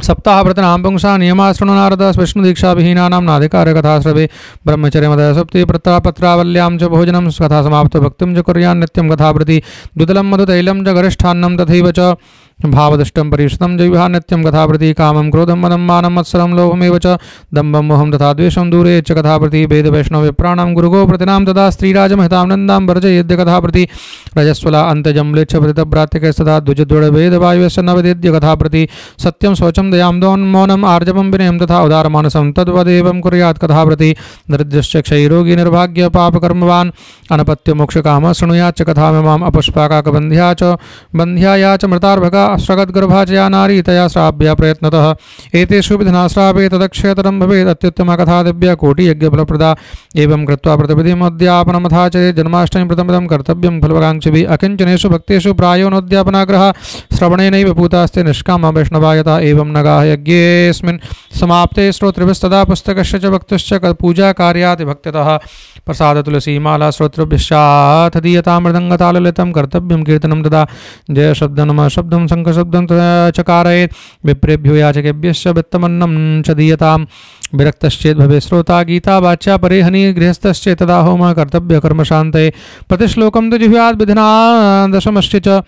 सप्ताहव्रतनां पुंसा नियमाश्रृणु नारद विष्णुदीक्षाविहीनानां नाधिकारकथाश्रवे ब्रह्मचर्यमदः सप्ति पत्रावल्यां च भोजनं कथा समाप्तो भक्तिं च कुर्यान् नित्यं कथाप्रति द्वितलं मधुतैलं च गरिष्ठान्नं तथैव च भावदुष्टं परिश्रुतं जैवः नित्यं कथाप्रति कामं क्रोधं मदं मानं मत्सरं लोभमेव च दम्भं मोहं तथा द्वेषं दूरे च कथाप्रति वेदवैष्णवविप्राणां गुरुगोप्रतिनां तदा स्त्रीराजमहितां नन्दां वर्जयेद्य कथाप्रति रजस्वला अन्तजं म्लेच्छ प्रतितभ्रात्यकैस्तदा द्विजद्वडवेदवायुस्य न वेदेद्य कथाप्रति सत्यं शौचं दयां मौनम् आर्जवं विनयं तथा उदारमानसं तद्वदेवं कुर्यात् कथाप्रति दरिद्रश्च क्षयरोगी निर्भाग्य पापकर्मवान् अनपत्यमोक्षकामः शृणुयाच्च कथामिमाम् अपुष्पाकाकबन्ध्या च बन्ध्याया च मृतार्भका स्रगद्गर्भा च या नारी तया श्राव्या प्रयत्नतः एतेषु विधिना श्रावे तदक्षयतरं भवेत् अत्युत्तमा कथा दिव्या कोटियज्ञफलप्रदा एवं कृत्वा प्रतिपदिमुद्यापनमथा च जन्माष्टमी प्रथमदं कर्तव्यं फलवकाङ्क्षिभिः अकिञ्चनेषु भक्तेषु प्रायोनोद्यापनाग्रह श्रवणेनैव पूतास्ते निष्कामा वैष्णवायता एवं नगाः यज्ञेऽस्मिन् समाप्ते श्रोतृभिस्तदा पुस्तकस्य च वक्तुश्च पूजाकार्यात् भक्त्यतः प्रसादतुलसीमाला श्रोतृभ्यश्चाथ दीयतां मृदङ्गताललितं कर्तव्यं कीर्तनं तदा जय शब्द नमः शब्दं शङ्खशब्दं चकारयेत् विप्रेभ्यो याचकेभ्यश्च वित्तमन्नं च दीयतां विरक्तश्चेत् भवेत् श्रोता गीता वाच्या परेहनि गृहस्थश्चेत् तदा होमः कर्तव्य कर्मशान्तये प्रतिश्लोकं तु जिह्वात् विधिना दशमश्च च